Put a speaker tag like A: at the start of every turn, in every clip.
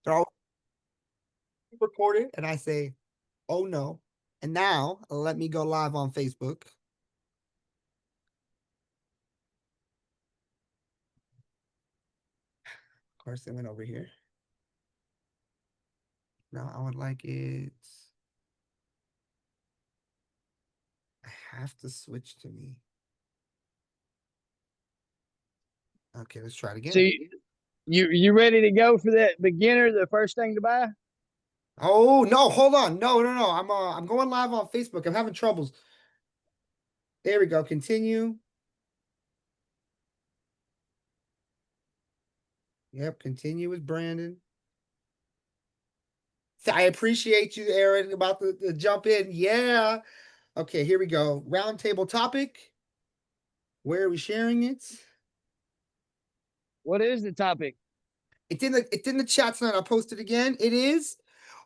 A: They're all recorded, and I say, "Oh no!" And now let me go live on Facebook. Of course, it went over here. Now I would like it. I have to switch to me. Okay, let's try it
B: So
A: again.
B: you ready to go for that beginner, the first thing to buy?
A: Oh no, hold on. No, no, no. I'm going live on Facebook. I'm having troubles. There we go. Continue. Yep, continue with Brandon. I appreciate you, Aaron, about the jump in. Yeah. Okay, here we go. Roundtable topic. Where are we sharing it?
B: What is the topic?
A: It's in the chat tonight. I'll post it again. It is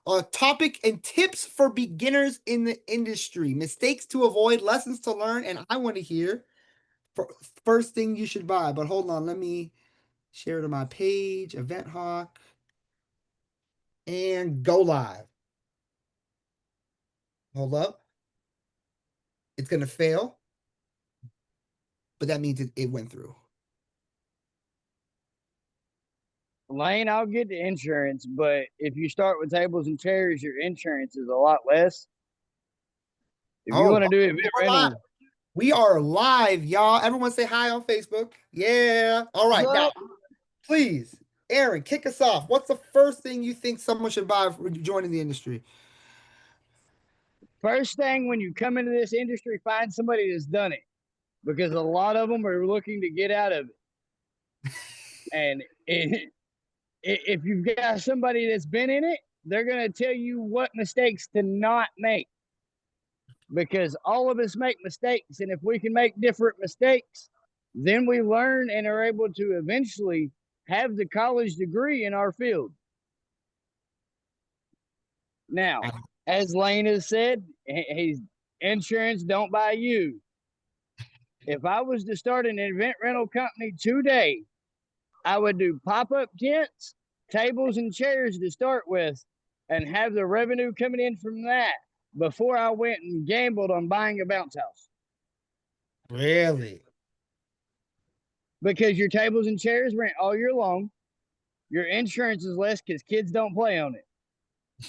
A: a topic and tips for beginners in the industry. Mistakes to avoid, lessons to learn, and I want to hear first thing you should buy. But hold on, let me share it on my page, Event Hawk, and go live. Hold up. It's gonna fail, but that means it went through.
B: Lane, I'll get the insurance, but if you start with tables and chairs, your insurance is a lot less. If you
A: Oh,
B: want to do event
A: we're live.
B: rental,
A: We are live, y'all. Everyone say hi on Facebook. Yeah. All right. Now,
B: what's up?
A: please, Aaron, kick us off. What's the first thing you think someone should buy for joining the industry?
B: First thing when you come into this industry, find somebody that's done it because a lot of them are looking to get out of it. And if you've got somebody that's been in it, they're going to tell you what mistakes to not make because all of us make mistakes. And if we can make different mistakes, then we learn and are able to eventually have the college degree in our field. Now, as Lane has said, his insurance don't buy you. If I was to start an event rental company today, I would do pop-up tents, tables, and chairs to start with, and have the revenue coming in from that before I went and gambled on buying a bounce house.
A: Really?
B: Because your tables and chairs rent all year long. Your insurance is less because kids don't play on it.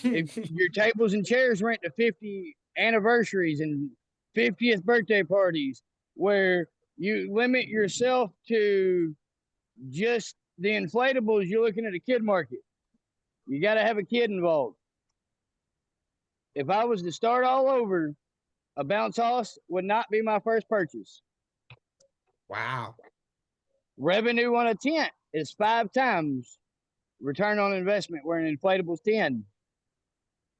B: If your tables and chairs rent to 50 anniversaries and 50th birthday parties, where you limit yourself to just the inflatables, you're looking at a kid market. You got to have a kid involved. If I was to start all over, a bounce house would not be my first purchase.
A: Wow.
B: Revenue on a tent is 5 times return on investment, where an inflatable's 10.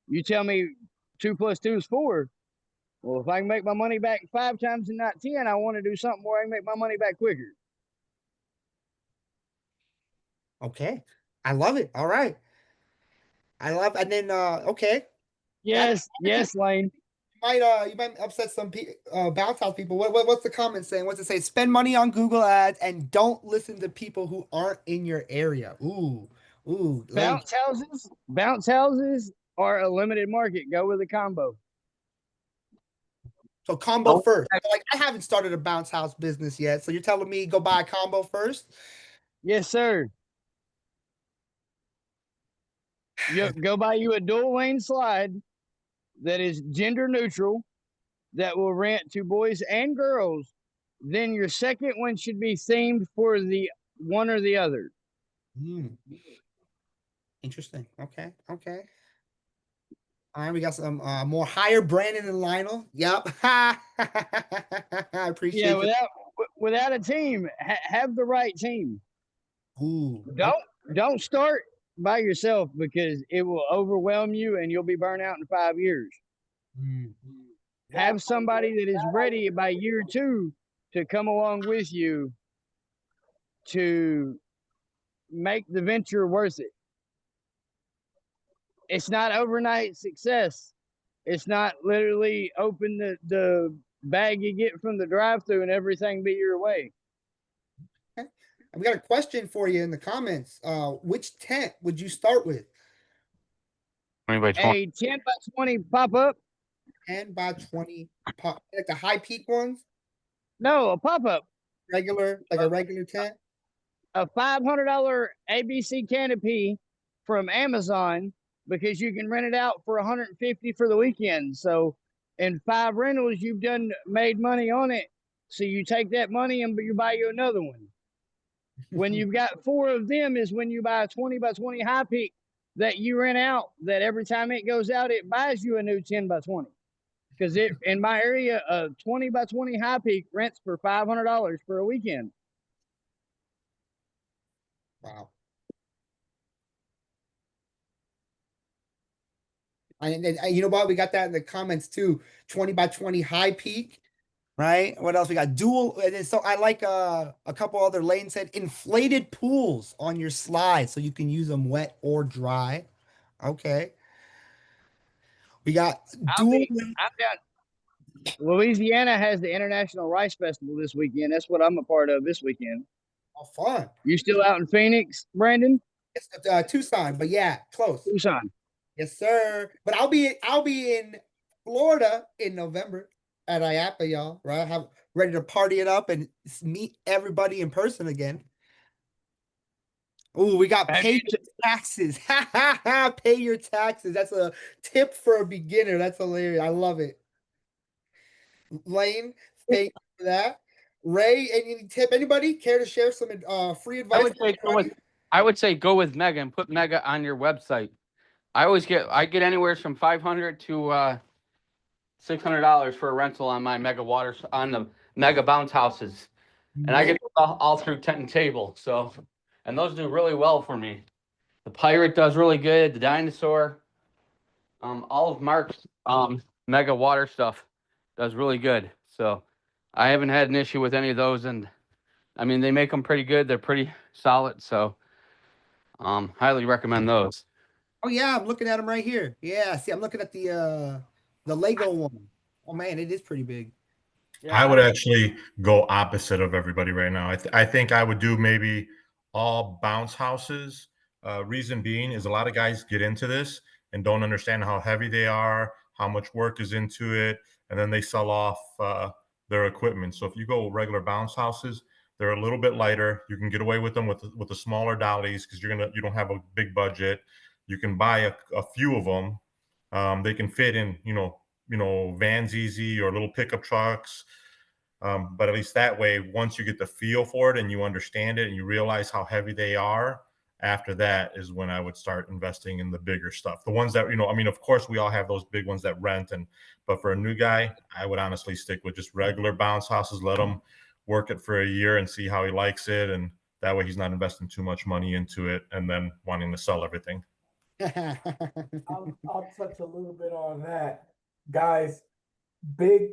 B: You tell me 2 plus 2 is 4. Well, if I can make my money back 5 times and not 10, I want to do something where I can make my money back quicker.
A: Okay. I love it. All right. I love and then okay. That
B: Yes, Lane.
A: you might upset some bounce house people. What's the comment saying? What's it say? Spend money on Google ads and don't listen to people who aren't in your area. Ooh, Lane.
B: Bounce houses are a limited market. Go with a combo.
A: So combo first. So, like I haven't started a bounce house business yet. So you're telling me go buy a combo first?
B: Yes, sir. You go buy you a dual lane slide that is gender neutral that will rent to boys and girls. Then your second one should be themed for the one or the other.
A: Hmm. Interesting. Okay. Okay. All right, we got some more higher Brandon and Lionel. Yep. I
B: Yeah,
A: appreciate you.
B: without a team, have the right team.
A: Ooh. Okay.
B: Don't start by yourself because it will overwhelm you and you'll be burnt out in 5 years.
A: Mm.
B: Have somebody that is ready by year 2 to come along with you to make the venture worth it. It's not overnight success. It's not literally open the bag you get from the drive through and everything be your way.
A: We got a question for you in the comments. Which tent would you start with?
C: 20 by 20.
B: A 10 by 20 pop up?
A: 10 by 20 pop, like the high peak ones,
B: No, a pop up.
A: regular, like a regular tent.
B: A $500 ABC canopy from Amazon because you can rent it out for 150 for the weekend. So in 5 rentals, you've done made money on it. So you take that money and you buy you another one. When you've got 4 of them is when you buy a 20 by 20 high peak that you rent out, that every time it goes out, it buys you a new 10 by 20. Because it in my area, a 20 by 20 high peak rents for $500 for a weekend.
A: Wow. You know what? We got that in the comments too. 20 by 20 high peak, right? What else? We got dual. And then, so I like a couple other lanes said inflated pools on your slides so you can use them wet or dry. Okay. We got dual.
B: I'm down. Louisiana has the International Rice Festival this weekend. That's what I'm a part of this weekend.
A: Oh, fun.
B: You still out in Phoenix, Brandon?
A: It's Tucson, but yeah, close.
B: Tucson.
A: Yes, sir. But I'll be in Florida in November at IAPA, y'all. Right? Have ready to party it up and meet everybody in person again. Oh, we got pay your taxes. Ha ha ha! Pay your taxes. That's a tip for a beginner. That's hilarious. I love it. Lane, thank you for that. Ray, any tip? Anybody care to share some free advice?
C: I would say go with Mega and put Mega on your website. I get anywhere from $500 to $600 for a rental on my Mega Waters on the Mega Bounce houses, and I get all through tent and table. So, and those do really well for me. The Pirate does really good. The Dinosaur, all of Mark's Mega Water stuff does really good. So, I haven't had an issue with any of those, and I mean they make them pretty good. They're pretty solid. So, highly recommend those.
A: Oh yeah, I'm looking at them right here. Yeah, see, I'm looking at the Lego one. Oh man, it is pretty big.
C: Yeah,
D: I would actually go opposite of everybody right now. I think I would do maybe all bounce houses. Reason being is a lot of guys get into this and don't understand how heavy they are, how much work is into it, and then they sell off their equipment. So if you go regular bounce houses, they're a little bit lighter. You can get away with them with the smaller dollies because you don't have a big budget. You can buy a few of them. They can fit in vans easy or little pickup trucks. But at least that way, once you get the feel for it and you understand it and you realize how heavy they are, after that is when I would start investing in the bigger stuff. The ones that, I mean, of course, we all have those big ones that rent. But for a new guy, I would honestly stick with just regular bounce houses, let him work it for a year and see how he likes it. And that way he's not investing too much money into it and then wanting to sell everything.
E: I'll touch a little bit on that. Guys, big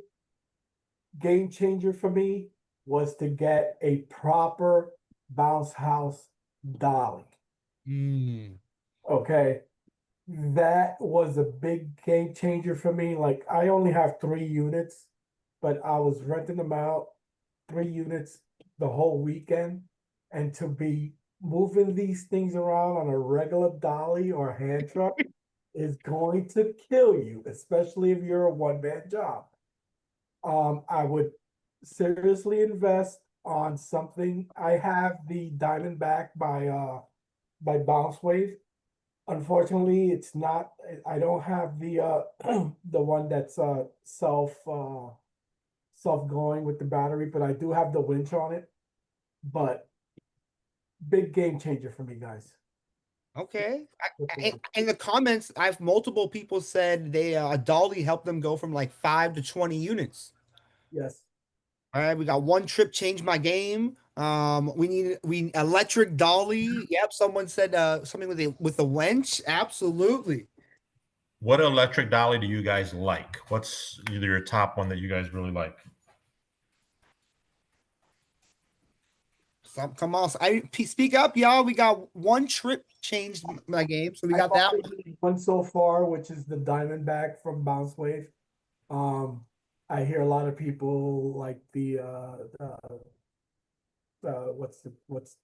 E: game changer for me was to get a proper bounce house dolly. Okay. That was a big game changer for me. Like I only have 3 units, but I was renting them out 3 units the whole weekend. And to be moving these things around on a regular dolly or hand truck is going to kill you, especially if you're a one-man job. I would seriously invest on something. I have the Diamondback by Bounce Wave. Unfortunately, it's not. I don't have the the one that's self going with the battery, but I do have the winch on it. But big game changer for me, guys.
A: Okay. In the comments, I've multiple people said they a dolly helped them go from like 5 to 20 units.
E: Yes.
A: All right, we got one trip changed my game. We electric dolly. Yep, someone said something with a wench. Absolutely.
D: What electric dolly do you guys like? What's either your top one that you guys really like?
A: Come on, speak up, y'all. We got one trip changed my game, so we got that
E: one so far, which is the Diamondback from Bounce Wave. I hear a lot of people like the what's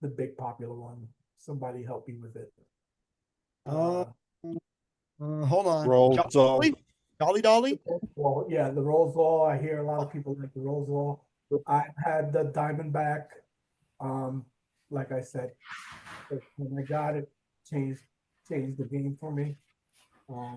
E: the big popular one. Somebody help me with it.
A: Uh, hold on.
F: Rolls
A: Dolly? Dolly?
E: Well, yeah, the Rolls Law. I hear a lot of people like the Rolls Law. I've had the Diamondback. Um, like I said, when I got it, changed the game for me.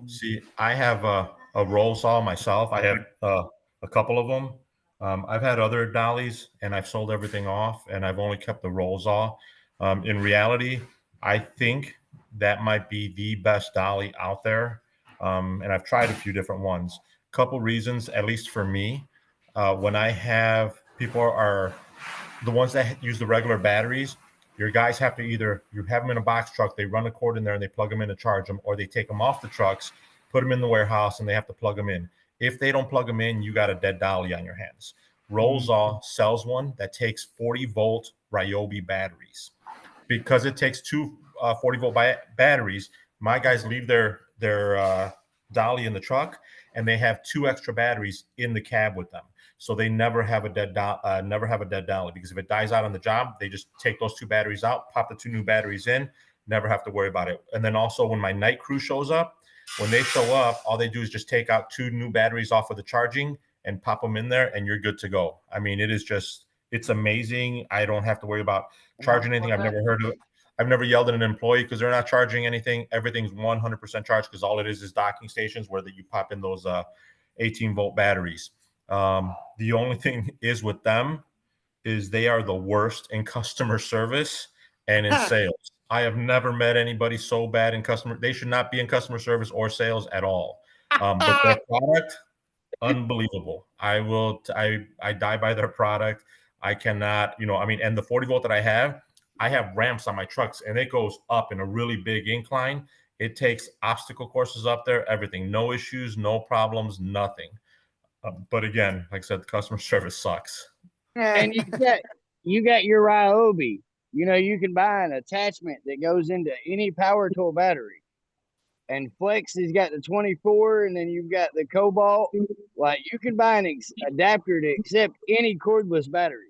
D: See, I have a roll saw myself. I have a couple of them. I've had other dollies and I've sold everything off and I've only kept the roll saw. In reality, I think that might be the best dolly out there. And I've tried a few different ones. Couple reasons, at least for me, when I have people are the ones that use the regular batteries, your guys have to either you have them in a box truck, they run a cord in there and they plug them in to charge them, or they take them off the trucks, put them in the warehouse, and they have to plug them in. If they don't plug them in, you got a dead dolly on your hands. Rolls-All sells one that takes 40-volt Ryobi batteries. Because it takes two 40-volt batteries, my guys leave their dolly in the truck, and they have two extra batteries in the cab with them. So they never have a dead dolly, because if it dies out on the job, they just take those two batteries out, pop the two new batteries in, never have to worry about it. And then also when my night crew shows up, when they show up, all they do is just take out two new batteries off of the charging and pop them in there, and you're good to go. I mean, it's amazing. I don't have to worry about charging anything. I've never yelled at an employee because they're not charging anything. Everything's 100% charged because all it is docking stations where you pop in those 18-volt batteries. The only thing is with them is they are the worst in customer service and in sales. I have never met anybody so bad in customer. They should not be in customer service or sales at all. But their product, unbelievable. I die by their product. I cannot, I mean, and the 40-volt that I have ramps on my trucks and it goes up in a really big incline. It takes obstacle courses up there, everything, no issues, no problems, nothing. But again, like I said, the customer service sucks.
B: And you got your Ryobi. You can buy an attachment that goes into any power tool battery. And Flex has got the 24, and then you've got the Cobalt. Like you can buy an adapter to accept any cordless battery.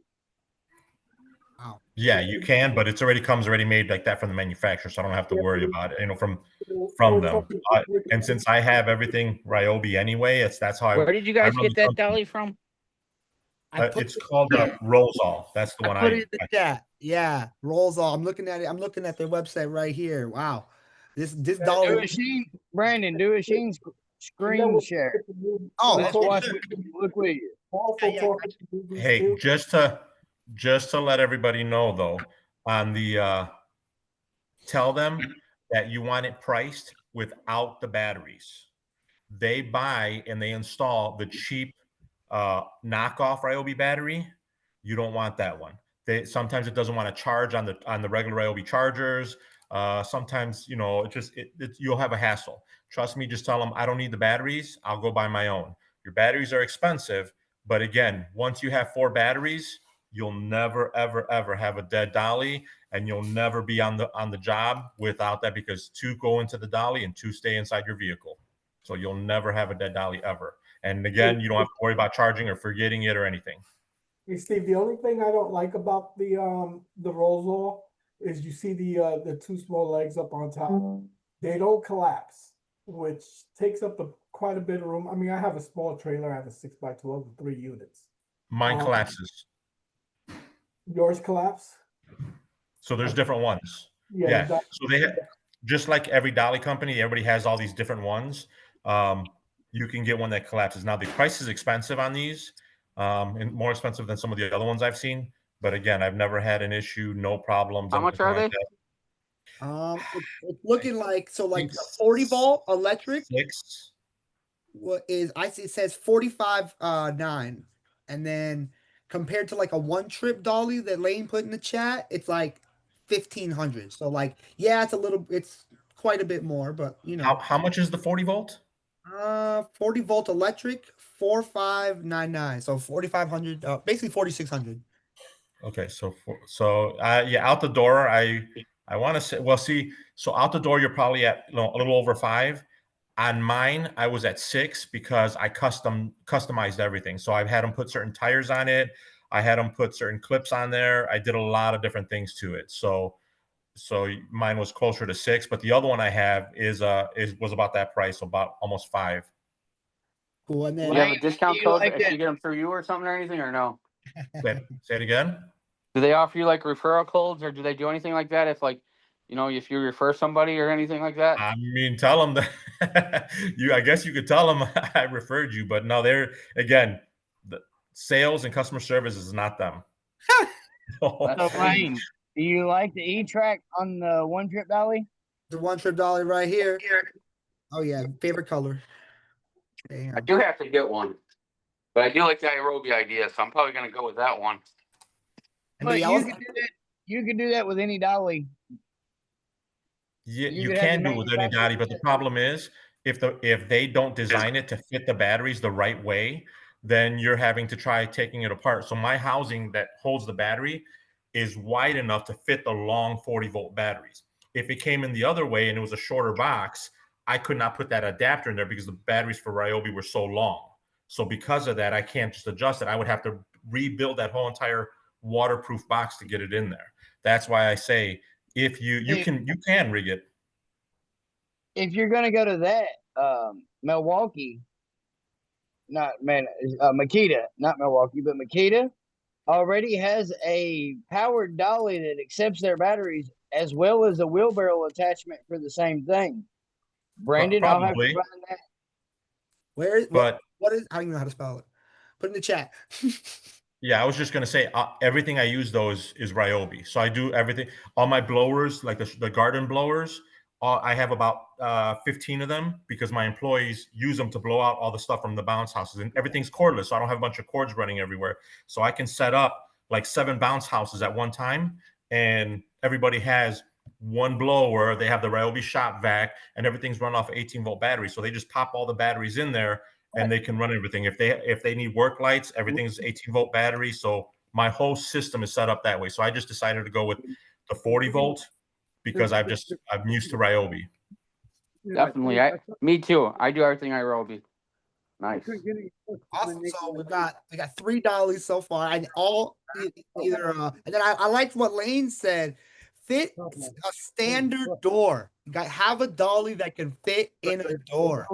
A: Wow.
D: Yeah, you can, but it's already comes already made like that from the manufacturer, so I don't have to worry about it, from
E: Or
D: them.
E: something-
D: And since I have everything Ryobi anyway, that's how
C: Where did you
D: I
C: guys
D: run
C: get
D: the
C: that
D: company.
C: dolly from?
D: It's called Rolls-All. That's the
A: I
D: one
A: put it in the chat. Yeah, rolls all. I'm looking at it. I'm looking at their website right here. Wow, this
B: Do
A: dolly.
B: a Sheen, Brandon. Do a Sheen screen share.
A: Oh,
B: Let's
A: okay.
B: watch what you look with you.
E: Also talking to movies
D: Hey,
E: too.
D: just to let everybody know though, on the tell them that you want it priced without the batteries. They buy and they install the cheap knockoff Ryobi battery. You don't want that one. Sometimes it doesn't want to charge on the regular Ryobi chargers. Sometimes you'll have a hassle. Trust me, just tell them I don't need the batteries. I'll go buy my own. Your batteries are expensive, but again, once you have 4 batteries, you'll never ever ever have a dead dolly, and you'll never be on the job without that, because 2 go into the dolly and 2 stay inside your vehicle. So you'll never have a dead dolly ever. And again, you don't have to worry about charging or forgetting it or anything.
E: Hey Steve, the only thing I don't like about the Rolls Law is you see the two small legs up on top. They don't collapse, which takes up quite a bit of room. I mean, I have a small trailer. I have a 6x12 with 3 units.
D: Mine collapses.
E: Yours collapse?
D: So there's different ones.
E: Yeah.
D: Yeah. So they have, just like every dolly company, everybody has all these different ones. You can get one that collapses. Now the price is expensive on these, and more expensive than some of the other ones I've seen. But again, I've never had an issue, no problems.
C: How much are they?
A: It's looking like the 40-volt electric.
D: 6.
A: What is I see? It says 45.9, and then compared to like a one trip dolly that Lane put in the chat, it's like 1,500. So yeah, it's quite a bit more, but
D: How much is the 40-volt?
A: 40-volt electric 4599, so 4,500, basically 4,600.
D: Okay, so yeah, out the door, I want to say, well, see, so out the door, you're probably at a little over 5. On mine, I was at 6 because I customized everything. So I've had them put certain tires on it. I had them put certain clips on there. I did a lot of different things to it. So mine was closer to 6, but the other one I have was about that price, about almost 5.
A: Cool. And
C: Do
A: then
C: you have a
B: Lane, do
C: discount
B: you
C: code
B: like
C: if
B: that?
C: you get them through you or something or anything, or no?
D: Say it again.
C: Do they offer you like referral codes, or do they do anything like that if like, if you refer somebody or anything like that?
D: I mean, tell them that I guess you could tell them I referred you, but no, they're again, the sales and customer service is not them.
C: That's
B: So
C: strange.
B: Lane, do you like the E-Track on the one trip dolly?
A: the one trip dolly right here. Oh yeah, favorite color.
C: I
A: Damn.
C: do have to get one, but I do like the aerobie idea, so I'm probably gonna go with that one.
A: Anybody
B: But you
A: else?
B: can do that. You can do that with any dolly.
D: Yeah,
B: You
D: you
B: could have the
D: can do it with any
B: manufacturer.
D: daddy, but the problem is if they don't design it to fit the batteries the right way, then you're having to try taking it apart. So my housing that holds the battery is wide enough to fit the long 40-volt batteries. If it came in the other way and it was a shorter box, I could not put that adapter in there because the batteries for Ryobi were so long. So because of that, I can't just adjust it. I would have to rebuild that whole entire waterproof box to get it in there. That's why I say if you can rig it.
B: If you're gonna go to that, Milwaukee, Makita, not Milwaukee, but Makita already has a powered dolly that accepts their batteries as well as a wheelbarrow attachment for the same thing. Brandon, I'll have to
D: Probably,
B: find that.
A: Where is
D: but
A: what is? I don't even know how to spell it. Put in the chat.
D: yeah, I was just gonna say everything I use those is Ryobi. So I do everything. All my blowers, like the garden blowers, I have about 15 of them because my employees use them to blow out all the stuff from the bounce houses, and everything's cordless, so I don't have a bunch of cords running everywhere. So I can set up like 7 bounce houses at one time, and everybody has one blower. They have the Ryobi shop vac, and everything's run off 18-volt batteries. So they just pop all the batteries in there and they can run everything. If they need work lights, everything's 18-volt battery. So my whole system is set up that way. So I just decided to go with the 40-volt because I'm used to Ryobi.
C: Definitely, me too. I do everything aerobie. Nice.
A: Awesome. So we got 3 dollies so far. I all either and then I liked what Lane said. Fit a standard door. You got have a dolly that can fit in a door.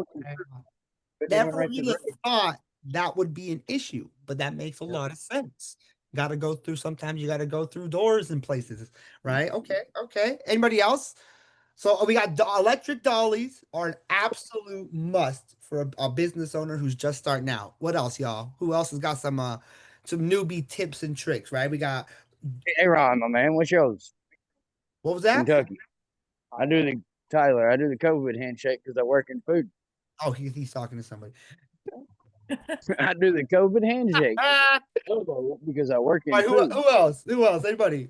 A: Never really thought that would be an issue, but that makes a lot of sense. Got to go through. Sometimes you got to go through doors and places, right? Okay, okay. Anybody else? So we got electric dollies are an absolute must for a business owner who's just starting out. What else, y'all? Who else has got some newbie tips and tricks? Right? We got
B: Hey Ron, my man, what's yours?
A: what was that?
B: Kentucky. I do the Tyler. I do the COVID handshake because I work in food.
A: Oh, he's talking to somebody.
B: I do the COVID handshake
A: Ah,
B: because I work in
A: right,
B: food.
A: who else? Who else? Anybody?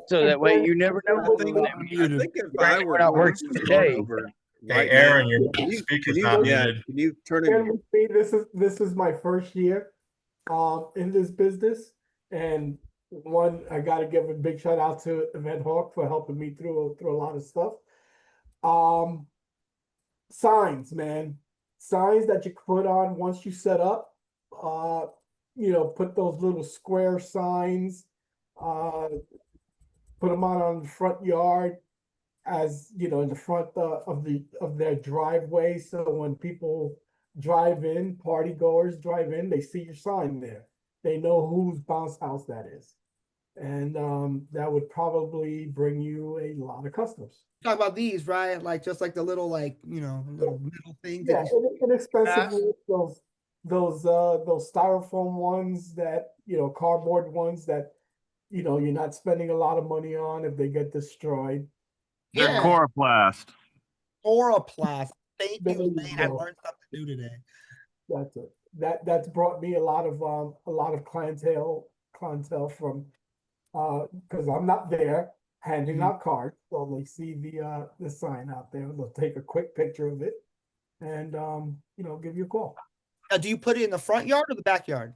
B: So that way you never know.
F: I think, I think if I were
B: not
F: going
B: working
F: to
B: today.
F: start over
D: Hey,
F: right
D: Aaron,
F: now,
D: your
F: can
D: speaker's
F: you,
D: not
F: yeah,
D: muted.
F: can you turn
E: Can
F: it?
E: we see, this is my first year in this business, and I got to give a big shout out to Event Hawk for helping me through a lot of stuff. Signs, man, signs that you put on once you set up. Put those little square signs. Put them on the front yard, as you know, in the front of their driveway, so when people drive in, party goers drive in, they see your sign there, they know whose bounce house that is, and that would probably bring you a lot of customers.
A: Talk about these, right? Like just like the little little metal things
E: Yeah,
A: that you
E: inexpensively, those styrofoam ones, that cardboard ones that you're not spending a lot of money on if they get destroyed.
G: They're
A: yeah,
G: coroplast.
A: Coroplast. Thank
E: There
A: you,
E: you
A: Lane. I
E: go.
A: learned something new today.
E: That's it. That's brought me a lot of clientele from because I'm not there handing out cards, so they see the sign out there. They'll take a quick picture of it and give you a call.
A: Now, do you put it in the front yard or the backyard?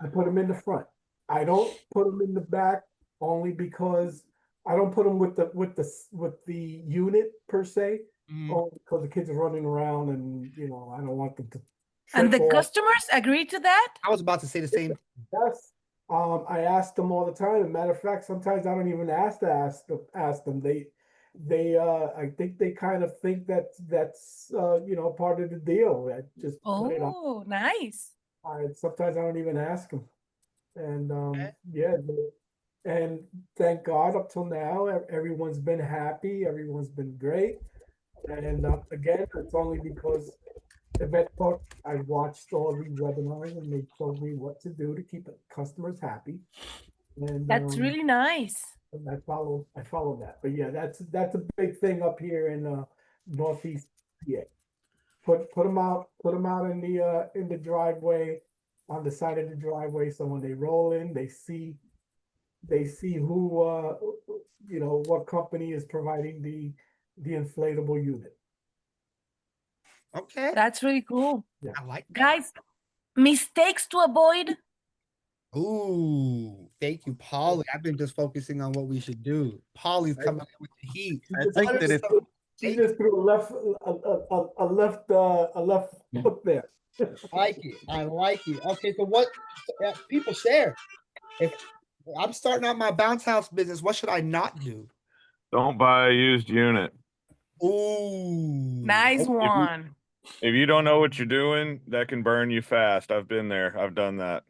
E: I put them in the front. I don't put them in the back only because I don't put them with the unit per se. Only because the kids are running around and I don't want them to.
H: And the
E: trip off.
H: customers agree to that?
A: I was about to say the same.
E: Yes, I ask them all the time. As a matter of fact, sometimes I don't even ask them. I think they kind of think that that's part of the deal. I just put it on.
G: Oh, nice.
E: Sometimes I don't even ask them, and yeah, and thank God up till now, everyone's been happy. Everyone's been great, and again, it's only because Event Talk, I watched all these webinars and they told me what to do to keep the customers happy. And
G: That's really nice.
E: and I follow that. But yeah, that's a big thing up here in Northeast PA. Put them out in the driveway, on the side of the driveway, so when they roll in, they see who what company is providing the inflatable unit.
A: Okay.
G: That's really cool.
E: Yeah.
A: I like that.
G: Guys, mistakes to avoid.
A: Ooh, thank you, Polly. I've been just focusing on what we should do. Polly's coming in with the heat.
F: I think that if
E: She just threw a left hook there.
A: I like it. I like it. Okay, so what people share? If I'm starting out my bounce house business, what should I not do?
H: Don't buy a used unit.
A: Ooh,
G: Nice
A: okay.
G: one.
H: If you don't know what you're doing, that can burn you fast. I've been there. I've done that.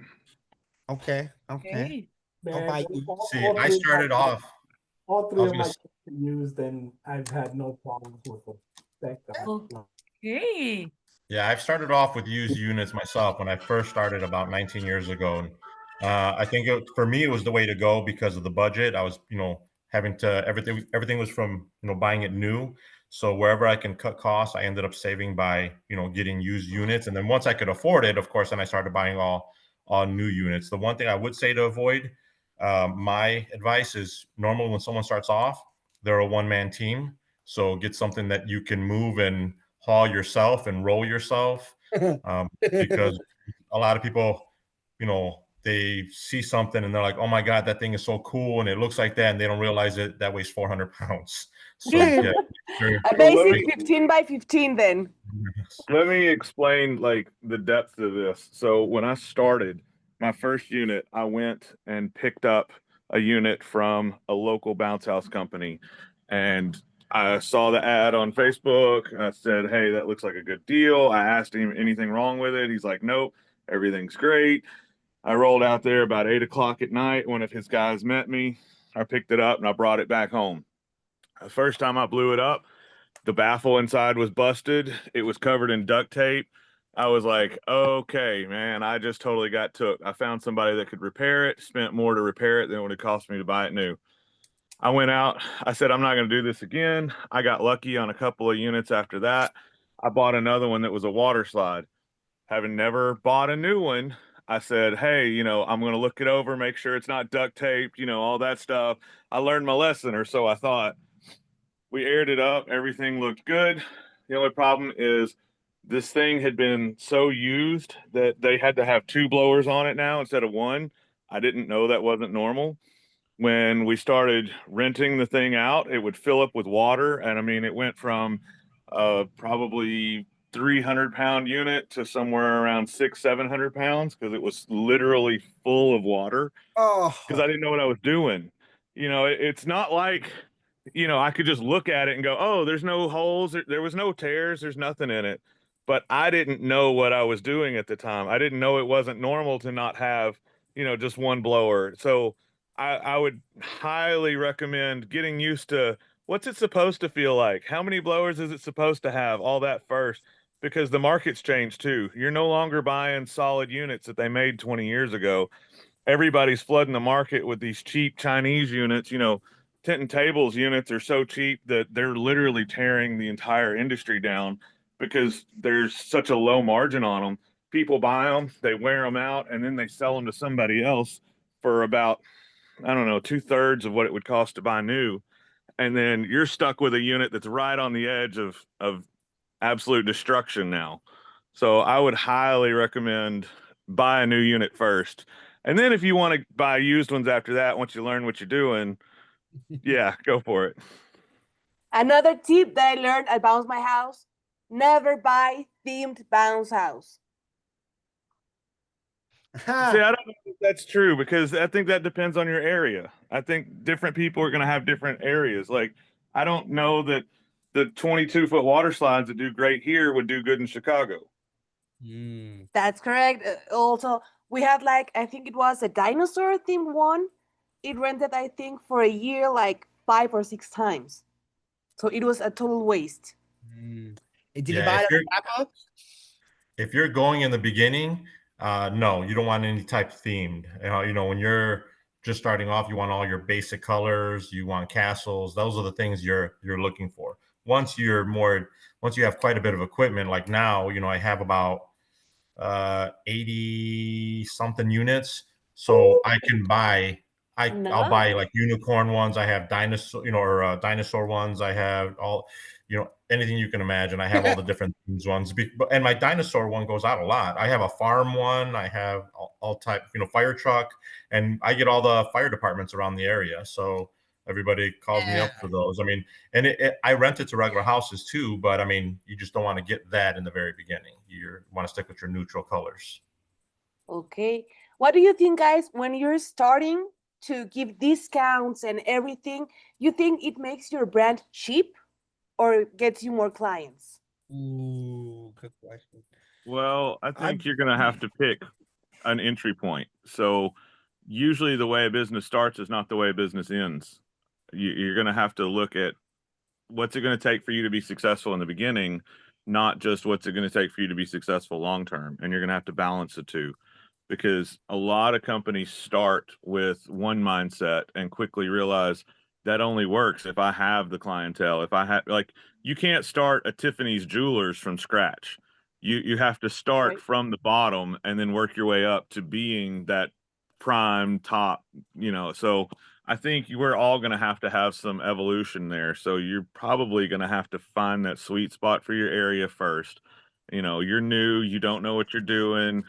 A: Okay.
G: Okay.
E: Man,
D: See, I started off.
E: all
D: I
E: three
D: was
E: of
D: gonna
E: my
D: s-
E: kids are used, and I've had no problems with them. Thank God.
G: Okay.
D: Yeah, I've started off with used units myself when I first started about 19 years ago. And I think for me, it was the way to go because of the budget. I was, having to everything was from, buying it new. So wherever I can cut costs, I ended up saving by, getting used units. And then once I could afford it, of course, then I started buying all new units. The one thing I would say to avoid, my advice is normally when someone starts off, they're a one-man team. So get something that you can move and haul yourself and roll yourself, because a lot of people, they see something and they're like, "Oh my God, that thing is so cool," and it looks like that, and they don't realize it that weighs 400 pounds. So yeah, sure.
I: A basic 15 by 15 then.
H: Let me explain like the depth of this. So when I started my first unit, I went and picked up a unit from a local bounce house company, and I saw the ad on Facebook. I said, "Hey, that looks like a good deal." I asked him anything wrong with it. He's like, "Nope, everything's great." I rolled out there about 8 o'clock at night. One of his guys met me. I picked it up and I brought it back home. The first time I blew it up, the baffle inside was busted. It was covered in duct tape. I was like, okay, man, I just totally got took. I found somebody that could repair it, spent more to repair it than it would have cost me to buy it new. I went out. I said, I'm not going to do this again. I got lucky on a couple of units after that. I bought another one that was a water slide. Having never bought a new one, I said, hey, I'm going to look it over, make sure it's not duct taped, all that stuff. I learned my lesson, or so I thought. We aired it up. Everything looked good. The only problem is this thing had been so used that they had to have two blowers on it now instead of one. I didn't know that wasn't normal. When we started renting the thing out, it would fill up with water. And I mean, it went from probably 300-pound unit to somewhere around 700 pounds because it was literally full of water because
A: Oh,
H: I didn't know what I was doing. It's not like, I could just look at it and go, oh, there's no holes. There was no tears. There's nothing in it. But I didn't know what I was doing at the time. I didn't know it wasn't normal to not have, just one blower. So I would highly recommend getting used to what's it supposed to feel like? How many blowers is it supposed to have? All that first, because the market's changed too. You're no longer buying solid units that they made 20 years ago. Everybody's flooding the market with these cheap Chinese units. Tent and tables units are so cheap that they're literally tearing the entire industry down because there's such a low margin on them. People buy them, they wear them out, and then they sell them to somebody else for about, I don't know, 2/3 of what it would cost to buy new. And then you're stuck with a unit that's right on the edge of absolute destruction now. So I would highly recommend buy a new unit first. And then if you want to buy used ones after that, once you learn what you're doing, yeah, go for it.
I: Another tip that I learned at Bounce My House, never buy themed bounce house.
H: See, I don't know if that's true because I think that depends on your area. I think different people are going to have different areas. Like, I don't know that the 22-foot water slides that do great here would do good in Chicago.
I: That's correct. Also, we had like, I think it was a dinosaur themed one. It rented, I think, for a year, like 5 or 6 times. So it was a total waste.
A: Did you
D: Yeah,
A: buy it at Napa?
D: if you're going in the beginning, no, you don't want any type themed. When you're just starting off, you want all your basic colors, you want castles. Those are the things you're looking for. Once you have quite a bit of equipment, like now, I have about 80 something units. So I can buy, I'll buy
I: Nice.
D: like unicorn ones. I have dinosaur, or dinosaur ones. I have all, anything you can imagine. I have all the different things ones. And my dinosaur one goes out a lot. I have a farm one. I have all type, fire truck, and I get all the fire departments around the area. So everybody calls me up for those. I mean, and I rent it to regular houses too, but I mean, you just don't want to get that in the very beginning. You want to stick with your neutral colors.
I: Okay. What do you think, guys, when you're starting to give discounts and everything, you think it makes your brand cheap or gets you more clients?
A: Ooh, good question.
H: Well, I think you're going to have to pick an entry point. So usually the way a business starts is not the way a business ends. You're going to have to look at what's it going to take for you to be successful in the beginning, not just what's it going to take for you to be successful long term. And you're going to have to balance the two because a lot of companies start with one mindset and quickly realize that only works if I have the clientele. If I have, like, you can't start a Tiffany's Jewelers from scratch. You have to start
I: Right.
H: from the bottom and then work your way up to being that prime top, So I think we're all going to have some evolution there. So you're probably going to have to find that sweet spot for your area first. You're new, you don't know what you're doing.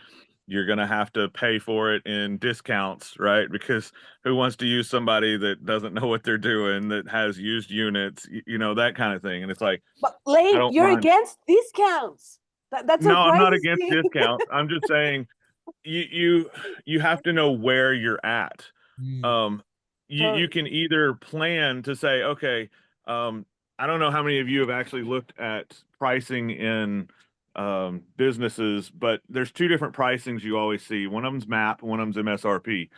H: You're going to have to pay for it in discounts, right? Because who wants to use somebody that doesn't know what they're doing, that has used units, that kind of thing. And it's like,
I: But
H: I
I: Lane,
H: don't
I: you're
H: mind.
I: against discounts. That
H: No, I'm not
I: surprises
H: against
I: me.
H: discounts. I'm just saying you have to know where you're at. Um, you
I: Totally.
H: can either plan to say, okay, I don't know how many of you have actually looked at pricing in businesses, but there's two different pricings you always see. One of them's MAP, one of them's MSRP.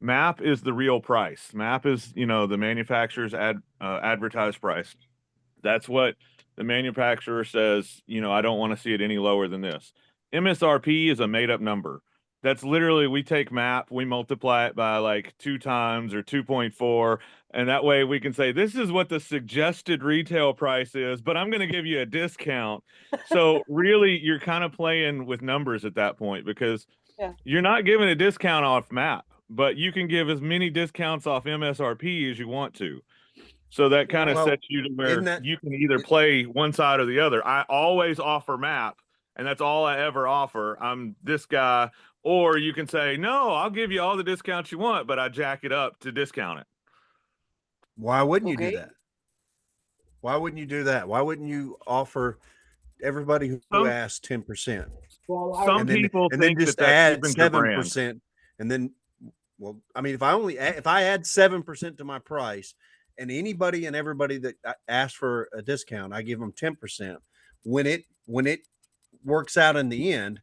H: MAP is the real price. MAP is, the manufacturer's advertised price. That's what the manufacturer says, I don't want to see it any lower than this. MSRP is a made up number. That's literally, we take MAP, we multiply it by like 2 times or 2.4, and that way we can say, this is what the suggested retail price is, but I'm going to give you a discount. So really, you're kind of playing with numbers at that point because
I: Yeah.
H: you're not giving a discount off MAP, but you can give as many discounts off MSRP as you want to. So that kind of
F: Well,
H: sets you to where
F: isn't that
H: you can either play one side or the other. I always offer MAP, and that's all I ever offer. I'm this guy. Or you can say, no, I'll give you all the discounts you want, but I jack it up to discount it.
F: why wouldn't you do
I: Okay.
F: that? Why wouldn't you do that? Why wouldn't you offer everybody who
H: Some
F: asked 10%?
E: Well,
H: some people
F: And then
H: think that
F: just
H: that
F: add
H: cheapens your brand.
F: 7%, and then, well, I mean, if I add 7% to my price, and anybody and everybody that asks for a discount, I give them 10%. When it works out in the end,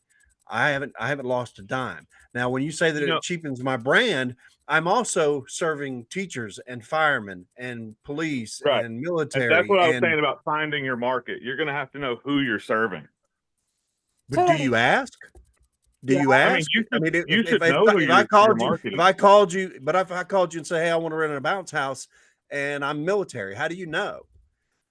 F: I haven't lost a dime. Now, when you say that
H: You know,
F: it cheapens my brand, I'm also serving teachers and firemen and police
H: right.
F: and
H: And that's
F: military.
H: what I was
F: And
H: saying about finding your market. You're going to have to know who you're serving.
F: but do you
I: Totally.
F: ask? Do
E: yeah,
F: you
H: I mean,
F: ask? I mean,
H: you should know who
F: if I
H: your
F: called you,
H: market is.
F: but if I called you and say, hey, I want to rent a bounce house, and I'm military, how do you know?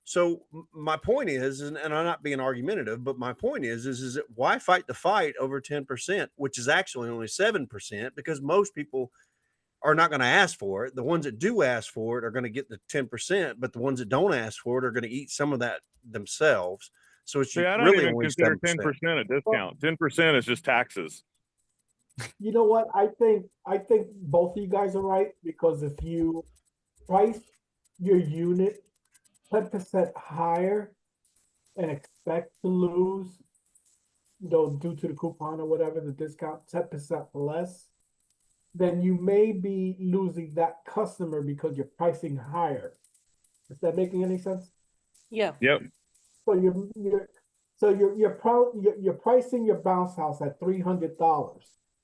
F: So my point is, and I'm not being argumentative, but my point is that why fight the fight over 10%, which is actually only 7%, because most people are not going to ask for it. The ones that do ask for it are going to get the 10%, but the ones that don't ask for it are going to eat some of that themselves. So it's
H: See, I don't
F: really
H: even
F: only
H: consider
F: 7%.
H: 10% a discount. 10% is just taxes.
E: you know what? I think both of you guys are right, because if you price your unit 10% higher and expect to lose due to the coupon or whatever, the discount 10% less, then you may be losing that customer because you're pricing higher. Is that making any sense?
I: Yeah.
H: Yep.
E: So you're pricing your bounce house at $300,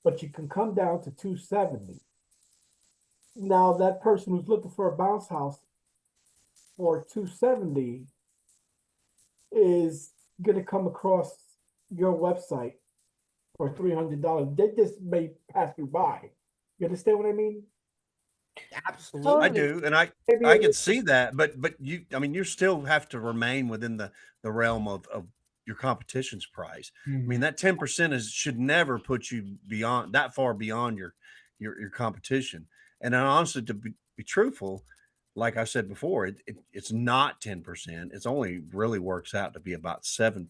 E: but you can come down to 270. Now that person who's looking for a bounce house for 270 is gonna come across your website for $300. They just may pass you by. You understand what I mean?
A: Absolutely.
F: I
I: Totally.
F: do, and I
E: Maybe
F: I can see that, but I mean, you still have to remain within the realm of your competition's price. I mean, that 10% is should never put you beyond that far beyond your competition. And then honestly, to be truthful, like I said before, it's not 10%. It's only really works out to be about 7%.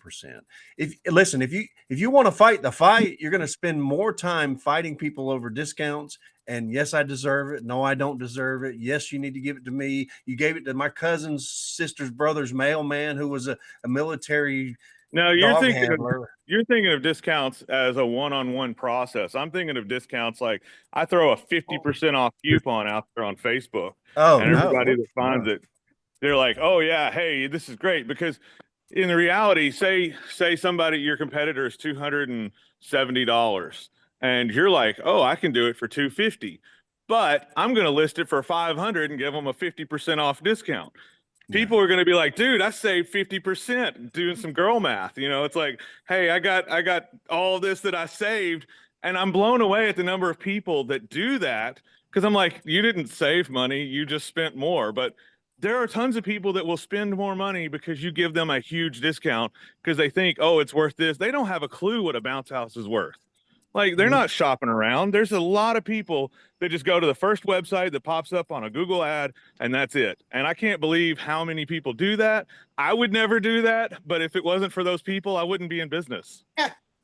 F: If listen, if you want to fight the fight, you're going to spend more time fighting people over discounts. And yes, I deserve it. No, I don't deserve it. Yes, you need to give it to me. You gave it to my cousin's sister's brother's mailman who was a military
H: No,
F: dog handler.
H: you're thinking of discounts as a one-on-one process. I'm thinking of discounts like I throw a 50% off coupon out there on Facebook,
F: Oh
H: and
F: no,
H: everybody that finds
F: no.
H: it, they're like, "Oh yeah, hey, this is great." Because in the reality, say somebody your competitor is $270, and you're like, "Oh, I can do it for 250." But I'm going to list it for 500 and give them a 50% off discount. People are going to be like, dude, I saved 50% doing some girl math. You know, it's like, hey, I got all this that I saved, and I'm blown away at the number of people that do that, because I'm like, you didn't save money, you just spent more. But there are tons of people that will spend more money because you give them a huge discount because they think, oh, it's worth this. They don't have a clue what a bounce house is worth. Like, they're not shopping around. There's a lot of people that just go to the first website that pops up on a Google ad, and that's it. And I can't believe how many people do that. I would never do that, but if it wasn't for those people, I wouldn't be in business.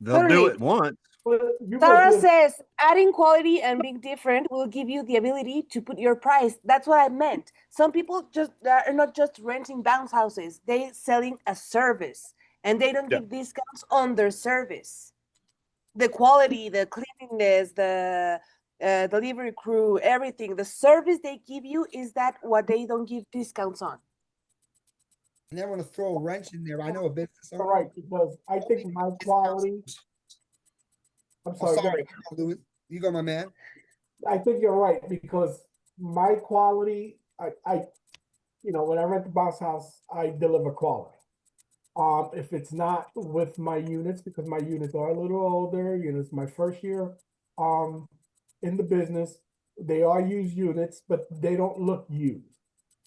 F: They'll do
I: Totally.
F: it once.
E: Well, you might
I: Sarah
E: be
I: says adding quality and being different will give you the ability to put your price. That's what I meant. Some people just are not just renting bounce houses, they selling a service, and they don't
H: Yeah.
I: give discounts on their service. The quality, the cleanliness, the delivery crew, everything, the service they give you is that what they don't give discounts on.
A: I never want to throw a wrench in there. I know a business owner.
E: right because I think my quality. I'm
A: Oh,
E: sorry. go
A: sorry,
E: ahead.
A: Louis. You go, my man.
E: I think you're right because my quality, when I rent the bounce house, I deliver quality. If it's not with my units, because my units are a little older, it's my first year, in the business, they are used units, but they don't look used.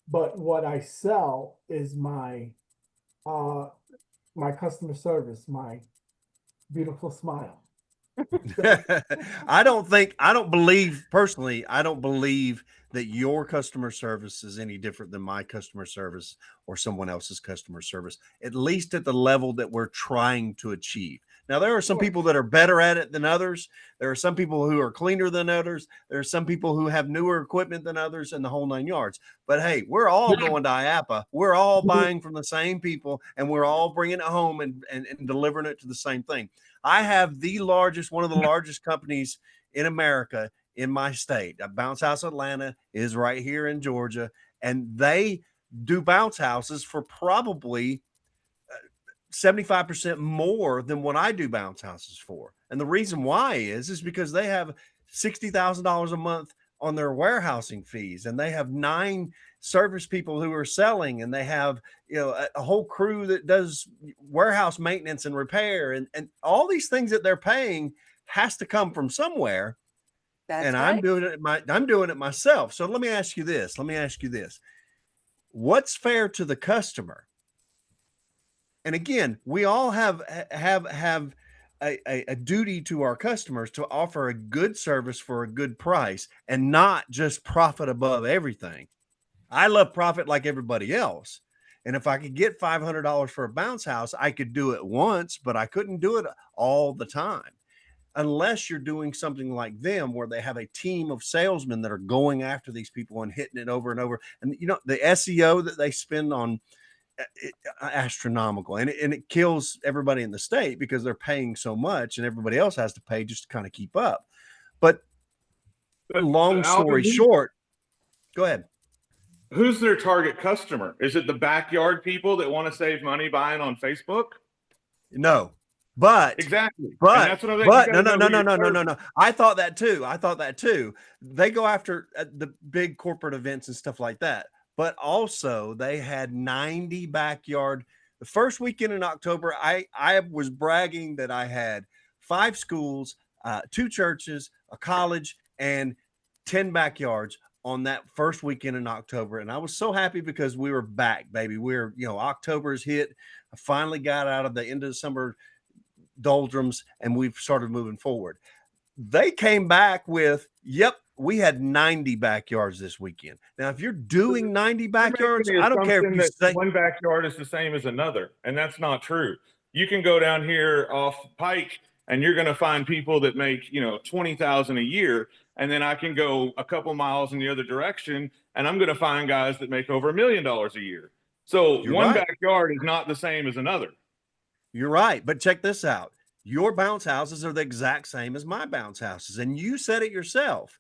E: But what I sell is uh, my customer service, my beautiful smile.
F: I don't believe personally, I don't believe that your customer service is any different than my customer service or someone else's customer service, at least at the level that we're trying to achieve. Now, there are some people that are better at it than others. There are some people who are cleaner than others. There are some people who have newer equipment than others, and the whole 9 yards. But hey, we're all going to IAPA. We're all buying from the same people, and we're all bringing it home and delivering it to the same thing. I have one of the largest companies in America in my state. Bounce House Atlanta is right here in Georgia, and they do bounce houses for probably 75% more than what I do bounce houses for. And the reason why is because they have $60,000 a month on their warehousing fees, and they have 9 service people who are selling, and they have a whole crew that does warehouse maintenance and repair, and all these things that they're paying has to come from somewhere.
I: That's
F: And
I: right.
F: I'm doing it myself. So let me ask you this. What's fair to the customer? And again, we all have a duty to our customers to offer a good service for a good price and not just profit above everything. I love profit like everybody else. And if I could get $500 for a bounce house, I could do it once, but I couldn't do it all the time. Unless you're doing something like them where they have a team of salesmen that are going after these people and hitting it over and over. And the SEO that they spend on astronomical, and it kills everybody in the state because they're paying so much, and everybody else has to pay just to kind of keep up. But long story short, go ahead.
H: Who's their target customer? Is it the backyard people that want to save money buying on Facebook?
F: No, but
H: exactly. And
F: but
H: that's what I'm
F: but
H: saying.
F: no. I thought that too. They go after the big corporate events and stuff like that. But also, they had 90 backyard. The first weekend in October, I was bragging that I had 5 schools, 2 churches, a college, and 10 backyards on that first weekend in October. And I was so happy because we were back, baby. October's hit. I finally got out of the end of the summer doldrums and we've started moving forward. They came back with, yep, we had 90 backyards this weekend. Now, if you're doing 90 backyards, I don't care if you say
H: one backyard is the same as another, and that's not true. You can go down here off Pike and you're going to find people that make, 20,000 a year. And then I can go a couple miles in the other direction and I'm going to find guys that make over $1 million a year. So one backyard is not the same as another.
F: You're right. But check this out. Your bounce houses are the exact same as my bounce houses. And you said it yourself.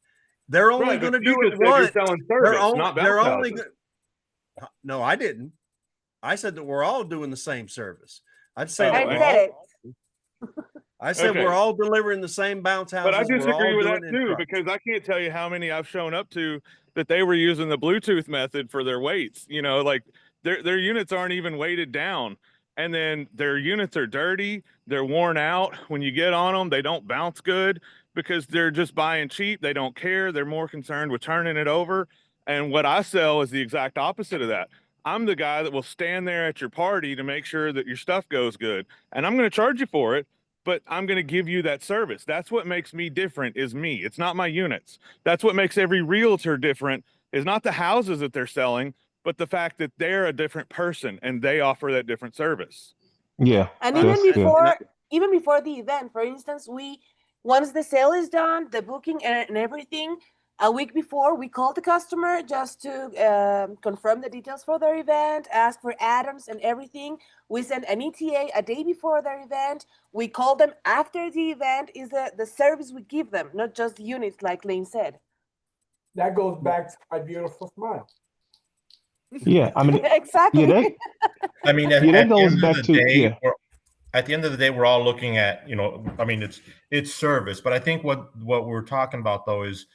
F: They're only going to do it once. They're only No, I didn't. I said that we're all doing the same service. I'd say that we're all, I said we're all delivering the same bounce houses.
H: But I disagree with that too, because I can't tell you how many I've shown up to that they were using the Bluetooth method for their weights. Like their units aren't even weighted down. And then their units are dirty. They're worn out. When you get on them, they don't bounce good because they're just buying cheap. They don't care. They're more concerned with turning it over. And what I sell is the exact opposite of that. I'm the guy that will stand there at your party to make sure that your stuff goes good. And I'm going to charge you for it, but I'm going to give you that service. That's what makes me different is me. It's not my units. That's what makes every realtor different is not the houses that they're selling, but the fact that they're a different person and they offer that different service.
J: Yeah.
I: And even before the event, for instance, once the sale is done, the booking and everything, a week before, we call the customer just to confirm the details for their event, ask for add-ons and everything. We send an ETA a day before their event. We call them after the event. Is the service we give them, not just the units, like Lane said.
E: That goes back to my beautiful smile.
J: Yeah, I mean,
I: exactly.
J: Yeah,
D: I mean, at the end of the day, we're all looking at, I mean, it's service, but I think what we're talking about though is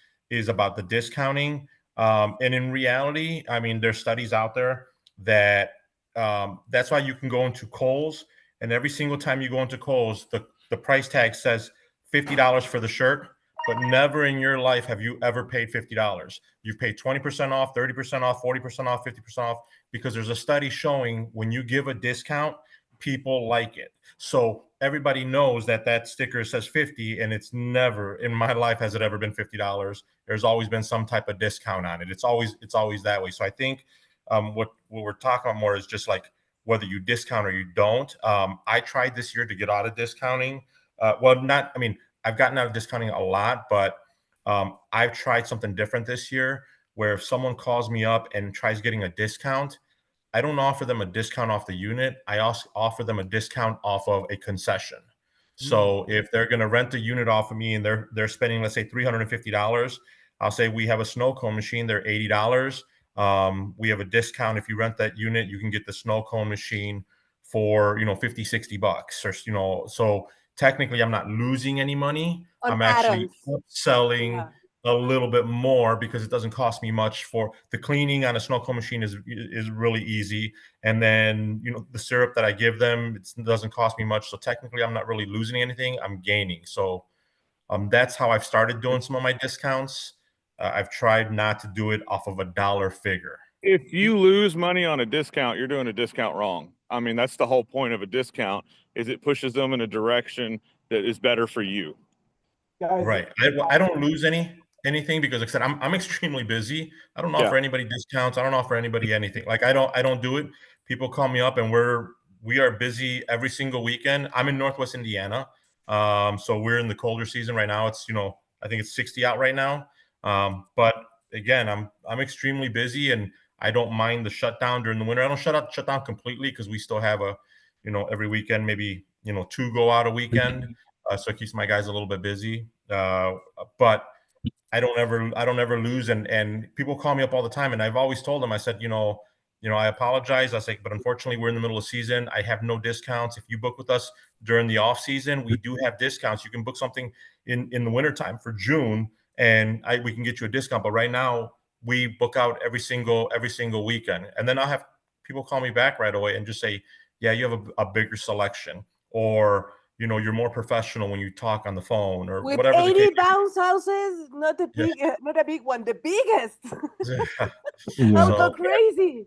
D: about the discounting. And in reality, I mean, there's studies out there that that's why you can go into Kohl's, and every single time you go into Kohl's, the price tag says $50 for the shirt. But never in your life have you ever paid $50. You've paid 20% off, 30% off, 40% off, 50% off, because there's a study showing when you give a discount, people like it. So everybody knows that sticker says 50, and it's never in my life has it ever been $50. There's always been some type of discount on it. It's always that way. So I think what we're talking about more is just like whether you discount or you don't. I tried this year to get out of discounting. I've gotten out of discounting a lot, but I've tried something different this year where if someone calls me up and tries getting a discount, I don't offer them a discount off the unit. I also offer them a discount off of a concession. So if they're going to rent a unit off of me and they're spending, let's say $350, I'll say we have a snow cone machine. They're $80. We have a discount. If you rent that unit, you can get the snow cone machine for, $50-$60 or, so technically I'm not losing any money. I'm actually selling a little bit more because it doesn't cost me much. For the cleaning on a snow cone machine is really easy. And then, the syrup that I give them, it doesn't cost me much. So technically I'm not really losing anything. I'm gaining. So that's how I've started doing some of my discounts. I've tried not to do it off of a dollar figure.
H: If you lose money on a discount, you're doing a discount wrong. I mean, that's the whole point of a discount is it pushes them in a direction that is better for you.
D: Right. I don't lose anything because, like I said, I'm extremely busy. I don't offer anybody discounts. I don't offer anybody anything. Like I don't do it. People call me up and we are busy every single weekend. I'm in Northwest Indiana. So we're in the colder season right now. It's, I think it's 60 out right now. But again, I'm extremely busy and I don't mind the shutdown during the winter. I don't shut down completely because we still have every weekend, maybe, two go out a weekend. So it keeps my guys a little bit busy. But I don't ever lose. And people call me up all the time. And I've always told them, I said, I apologize. I say, but unfortunately we're in the middle of season. I have no discounts. If you book with us during the off season, we do have discounts. You can book something in the wintertime for June and we can get you a discount. But right now we book out every single weekend. And then I'll have people call me back right away and just say, yeah, you have a bigger selection, or you're more professional when you talk on the phone, or
I: With
D: whatever the case
I: 80 bounce houses, not a
D: may be.
I: big, not a big one, the biggest.
D: Yeah.
I: I'll
J: Yeah.
I: go
D: So,
I: crazy.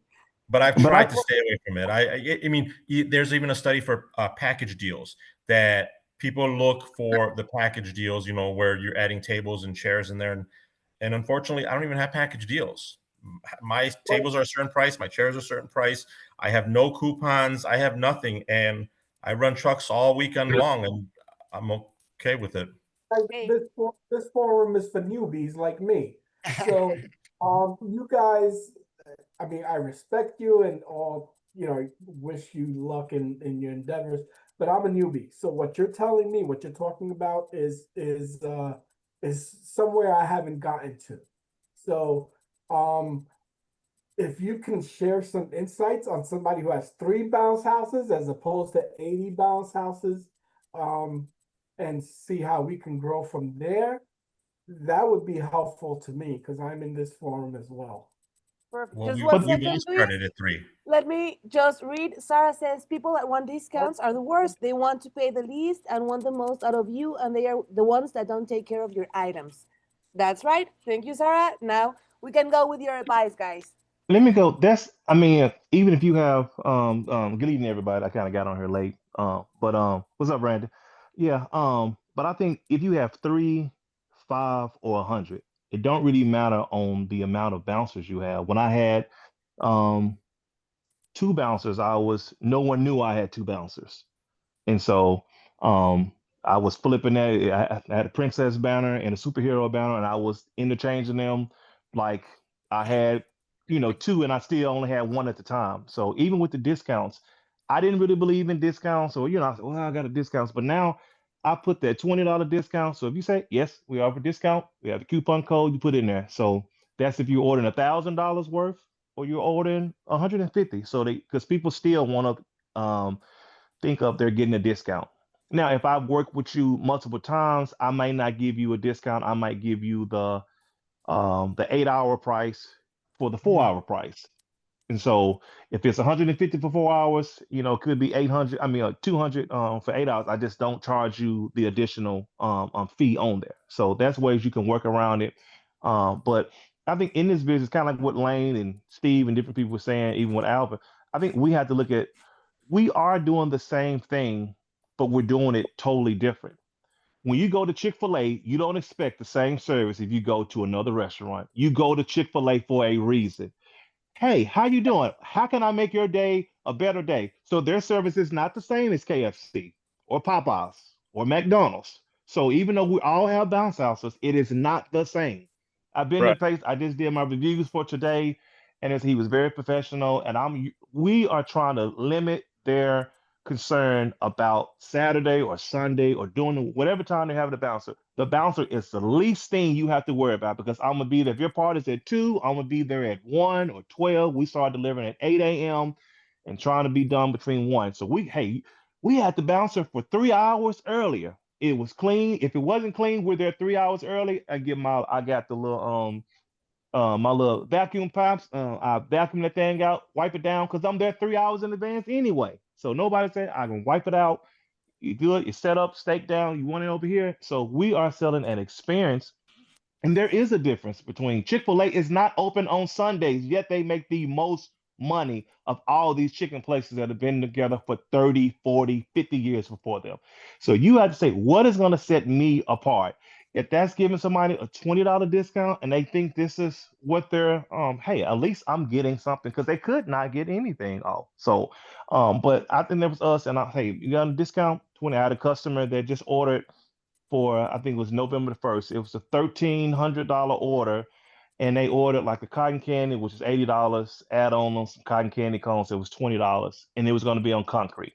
D: but I've
J: But
D: tried
J: I
D: to stay away from it. I mean, there's even a study for package deals that people look for the package deals, where you're adding tables and chairs in there. And unfortunately, I don't even have package deals. My tables are a certain price, my chairs are a certain price. I have no coupons, I have nothing. And I run trucks all weekend long, and I'm okay with it.
E: Like
I: Hey,
E: this forum is for newbies like me. So, you guys, I mean, I respect you and all, wish you luck in your endeavors, but I'm a newbie. So what you're telling me, what you're talking about is somewhere I haven't gotten to. So, um, if you can share some insights on somebody who has 3 bounce houses as opposed to 80 bounce houses, um, and see how we can grow from there, that would be helpful to me because I'm in this forum as well.
I: perfect.
D: Well,
I: Just
D: we
I: one
J: but
D: we all
I: second, Luis.
D: started at 3.
I: Let me just read. Sarah says people that want discounts are the worst. They want to pay the least and want the most out of you, and they are the ones that don't take care of your items. That's right. Thank you, Sarah. Now we can go with your advice, guys.
J: let me go. I mean, even if you have good evening everybody. I kind of got on here late. But what's up, Randy? Yeah, but I think if you have 3, 5, or 100, it don't really matter on the amount of bouncers you have. When I had um 2 bouncers, no one knew I had 2 bouncers. And so um, I was flipping that. I had a princess banner and a superhero banner, and I was interchanging them. Like I had, 2, and I still only had one at the time. So even with the discounts, I didn't really believe in discounts. So I said, well, I got a discounts, but now I put that $20 discount. So if you say yes, we offer discount, we have the coupon code, you put it in there. So that's if you're ordering $1,000 worth or you're ordering 150. So because people still want to think of they're getting a discount. Now, if I've worked with you multiple times, I might not give you a discount. I might give you the 8 hour price for the 4 hour price. And so if it's 150 for 4 hours, it could be 800, I mean 200 for 8 hours. I just don't charge you the additional fee on there. So that's ways you can work around it. But I think in this business, kind of like what Lane and Steve and different people were saying, even with Alvin, I think we have to look at we are doing the same thing, but we're doing it totally different. When you go to Chick-fil-A, you don't expect the same service if you go to another restaurant. You go to Chick-fil-A for a reason. Hey, how you doing? How can I make your day a better day? So their service is not the same as KFC or Popeyes or McDonald's. So even though we all have bounce houses, it is not the same. I've been to
H: Right.
J: place. I just did my reviews for today, and he was very professional. And we are trying to limit their concern about Saturday or Sunday or doing whatever time they have the bouncer. The bouncer is the least thing you have to worry about because I'm gonna be there. If your party's at 2, I'm gonna be there at 1 or 12. We start delivering at 8 a.m. and trying to be done between 1. So we had the bouncer for 3 hours earlier. It was clean. If it wasn't clean, we're there 3 hours early. I got the little my little vacuum pipes. I vacuum that thing out, wipe it down because I'm there 3 hours in advance anyway. So nobody said I can wipe it out. You do it, you set up, stake down, you want it over here. So we are selling an experience. And there is a difference between Chick-fil-A is not open on Sundays, yet they make the most money of all these chicken places that have been together for 30, 40, 50 years before them. So you have to say, what is going to set me apart? If that's giving somebody a $20 discount and they think this is what they're, hey, at least I'm getting something because they could not get anything off. So, but I think that was us. And hey, you got a discount? 20. I had a customer that just ordered for I think it was November the 1st. It was a $1,300 order, and they ordered like a cotton candy, which is $80. Add on some cotton candy cones, it was $20, and it was going to be on concrete.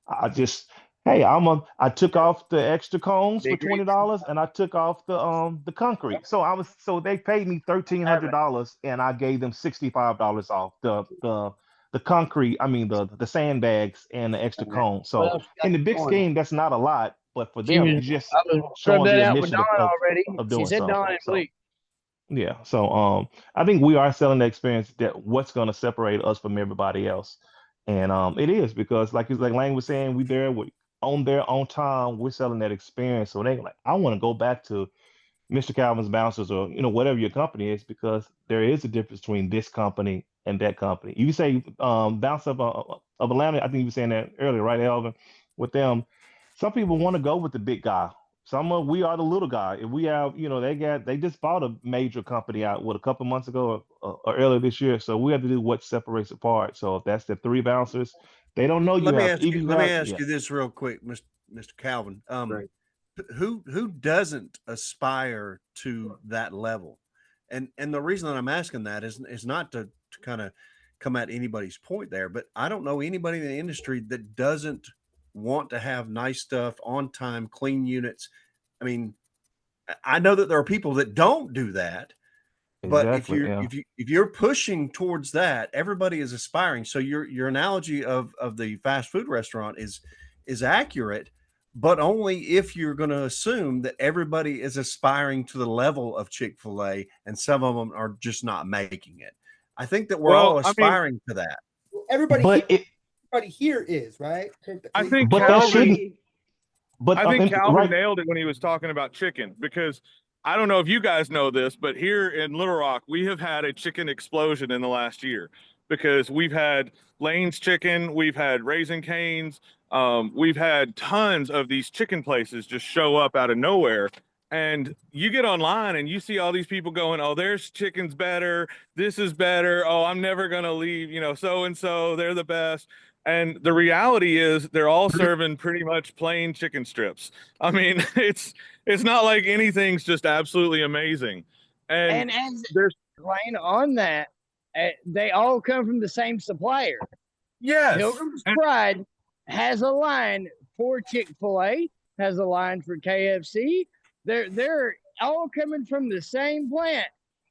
J: I just, hey, I took off the extra cones for
B: Big reason.
J: $20, and I took off the concrete. So they paid me $1,300, and I gave them $65 off the concrete. I mean the sandbags and the extra cone.
B: What
J: So
B: else you got
J: in the big
B: going on?
J: scheme, that's not a lot, but for
B: She
J: them,
B: was,
J: it's just
B: I was scrubbed
J: showing
B: that
J: the
B: out with Dawn
J: initiative
B: already.
J: of
B: She
J: doing
B: said Dawn
J: something.
B: and
J: So
B: Bleak.
J: yeah, so I think we are selling the experience that what's going to separate us from everybody else, and it is because like Lang was saying, we on there on time. We're selling that experience, so they like I want to go back to Mr. Calvin's Bouncers or whatever your company is because there is a difference between this company and that company. You say Bounce of Atlanta. I think you were saying that earlier, right, Elvin? With them, some people want to go with the big guy. We are the little guy. If we have, they just bought a major company out what a couple months ago or earlier this year. So we have to do what separates apart. So if that's the three bouncers, they don't know you
F: Let me
J: have
F: ask
J: even
F: you.
J: you
F: Let me
J: have
F: ask
J: yeah
F: you this real quick, Mr. Calvin.
B: Right.
F: Who doesn't aspire to that level? And the reason that I'm asking that is not to kind of come at anybody's point there, but I don't know anybody in the industry that doesn't want to have nice stuff on time, clean units. I mean, I know that there are people that don't do that, but
J: exactly yeah
F: if you're pushing towards that, everybody is aspiring. So your analogy of the fast food restaurant is accurate, but only if you're going to assume that everybody is aspiring to the level of Chick-fil-A and some of them are just not making it. I think that we're all
H: Well, I mean,
F: aspiring to that.
A: Everybody here,
J: but it
A: everybody here is right.
H: I think
J: but that
H: Calvin
J: shouldn't but
H: I think
J: and
H: Calvin
J: right
H: nailed it when he was talking about chicken because I don't know if you guys know this, but here in Little Rock, we have had a chicken explosion in the last year because we've had Lane's Chicken, we've had Raising Cane's, we've had tons of these chicken places just show up out of nowhere. And you get online and you see all these people going, oh, there's chicken's better. This is better. Oh, I'm never going to leave, so and so, they're the best. And the reality is they're all serving pretty much plain chicken strips. I mean, it's not like anything's just absolutely amazing. And
B: And as
H: there's
B: Lane on that, they all come from the same supplier.
H: yes.
B: Pilgrim's
H: And
B: Pride has a line for Chick-fil-A, has a line for KFC. They're all coming from the same plant,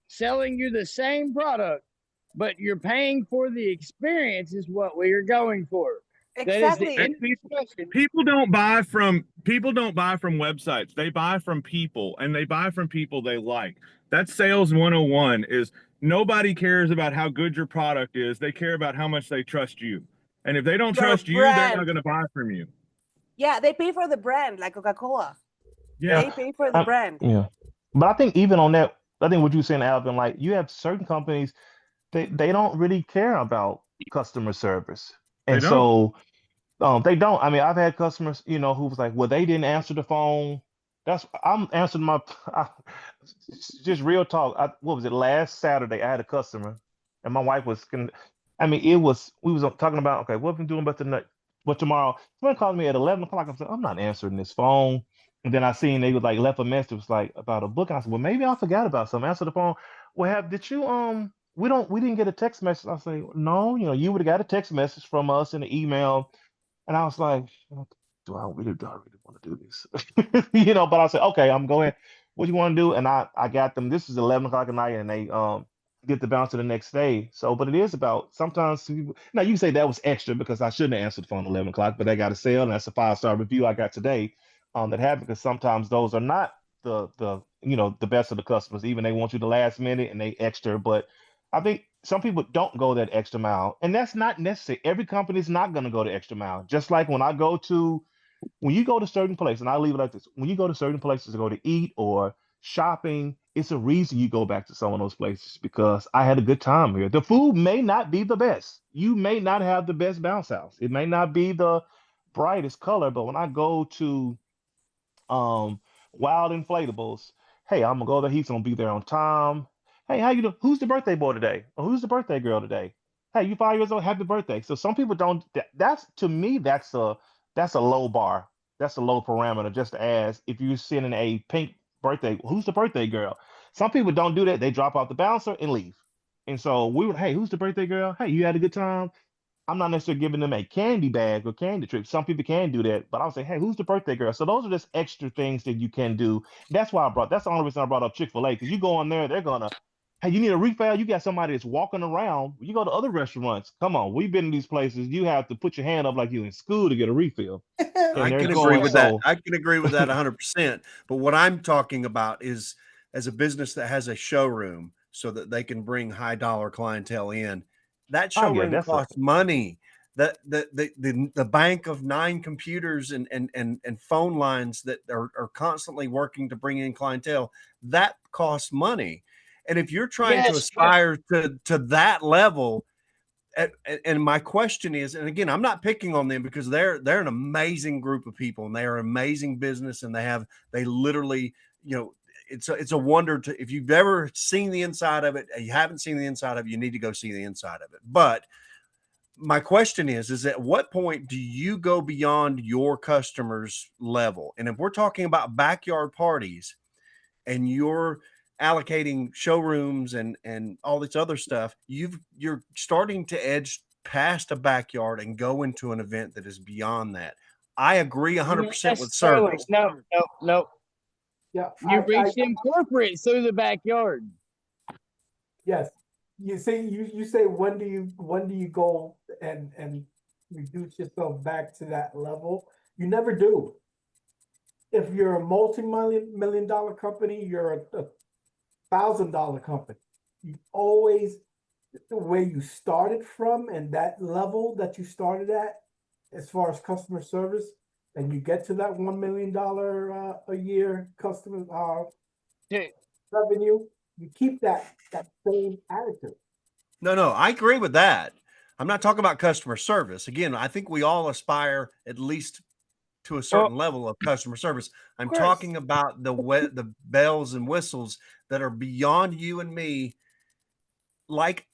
B: selling you the same product, but you're paying for the experience is what we are going for. That is the
I: Exactly.
B: end of the discussion.
H: people don't buy from websites. They buy from people and they buy from people they like. That's sales 101 is nobody cares about how good your product is. They care about how much they trust you. And if they don't
I: Your
H: trust you, they're not
I: brand.
H: going to buy from you.
I: Yeah, they pay for the brand, like Coca-Cola.
H: Yeah.
I: They pay for the
J: um,
I: brand.
J: yeah. But I think even on that, I think what you're saying, Alvin, like you have certain companies they don't really care about customer service,
H: They
J: and
H: don't.
J: so they don't. I mean, I've had customers, who was like, well, they didn't answer the phone. I'm answering just real talk. What was it? Last Saturday, I had a customer, and my wife I mean, we was talking about, okay, what we doing about tonight, but tomorrow. Someone called me at 11 o'clock. I said, I'm not answering this phone. And then I seen they was like left a message, it was like about a book. I said, well, maybe I forgot about something. Answer the phone. Well, did you we didn't get a text message. I say, no, you would have got a text message from us in the email. And I was like, do I really want to do this? But I said, okay, I'm going. What you want to do? And I got them. This is 11 o'clock at night, and they get the bounce to the next day. So, but it is about sometimes people. Now you can say that was extra because I shouldn't have answered the phone at 11 o'clock, but I got a sale, and that's a 5-star review I got today. That happened because sometimes those are not the best of the customers. Even they want you the last minute and they extra, but I think some people don't go that extra mile, and that's not necessary. Every company is not going to go the extra mile. Just like when you go to certain places, and I leave it like this: when you go to certain places to go to eat or shopping, it's a reason you go back to some of those places because I had a good time here. The food may not be the best. You may not have the best bounce house. It may not be the brightest color, but when I go to wild inflatables. Hey, I'm gonna go there. He's gonna be there on time. Hey, how you doing? Who's the birthday boy today? Or who's the birthday girl today? Hey, you 5 years old? Happy birthday. So some people don't. That's to me. That's a low bar. That's a low parameter. Just to ask if you're sending a pink birthday. Who's the birthday girl? Some people don't do that. They drop off the bouncer and leave. And so we would, hey, who's the birthday girl? Hey, you had a good time? I'm not necessarily giving them a candy bag or candy trip. Some people can do that, but I'll say, hey, who's the birthday girl? So those are just extra things that you can do. That's the only reason I brought up Chick-fil-A, because you go in there, they're gonna, hey, you need a refill? You got somebody that's walking around. You go to other restaurants. Come on, we've been in these places. You have to put your hand up like you in school to get a refill. And
F: I
J: they're
F: can agree
J: going,
F: with that.
J: so
F: I can agree with that 100%. But what I'm talking about is as a business that has a showroom so that they can bring high dollar clientele in, that
J: oh yeah,
F: showroom
J: that's a
F: costs money. The bank of 9 computers and phone lines that are constantly working to bring in clientele, that costs money. And if you're trying to
B: Yes, but
F: aspire to that level, and my question is, and again, I'm not picking on them because they're an amazing group of people and they are an amazing business, and they literally, it's a wonder to, if you've ever seen the inside of it, you haven't seen the inside of it, you need to go see the inside of it. But my question is at what point do you go beyond your customers level? And if we're talking about backyard parties and you're allocating showrooms and all this other stuff, you're starting to edge past a backyard and go into an event that is beyond that. I agree
B: not
F: 100% with
B: necessarily.
F: service.
B: No, no, no.
E: Yeah,
B: You reach them corporate through the backyard.
E: yes. You say when do you go and reduce yourself back to that level? You never do. If you're a multi-million dollar company, you're a $1,000 company. You always, the way you started from and that level that you started at, as far as customer service, and you get to that $1 million a year customer
B: Yeah.
E: revenue, you keep that same attitude.
F: No, I agree with that. I'm not talking about customer service. Again, I think we all aspire at least to a
B: Well,
F: certain level of customer service. I'm
I: Of course.
F: talking about the bells and whistles that are beyond you and me, like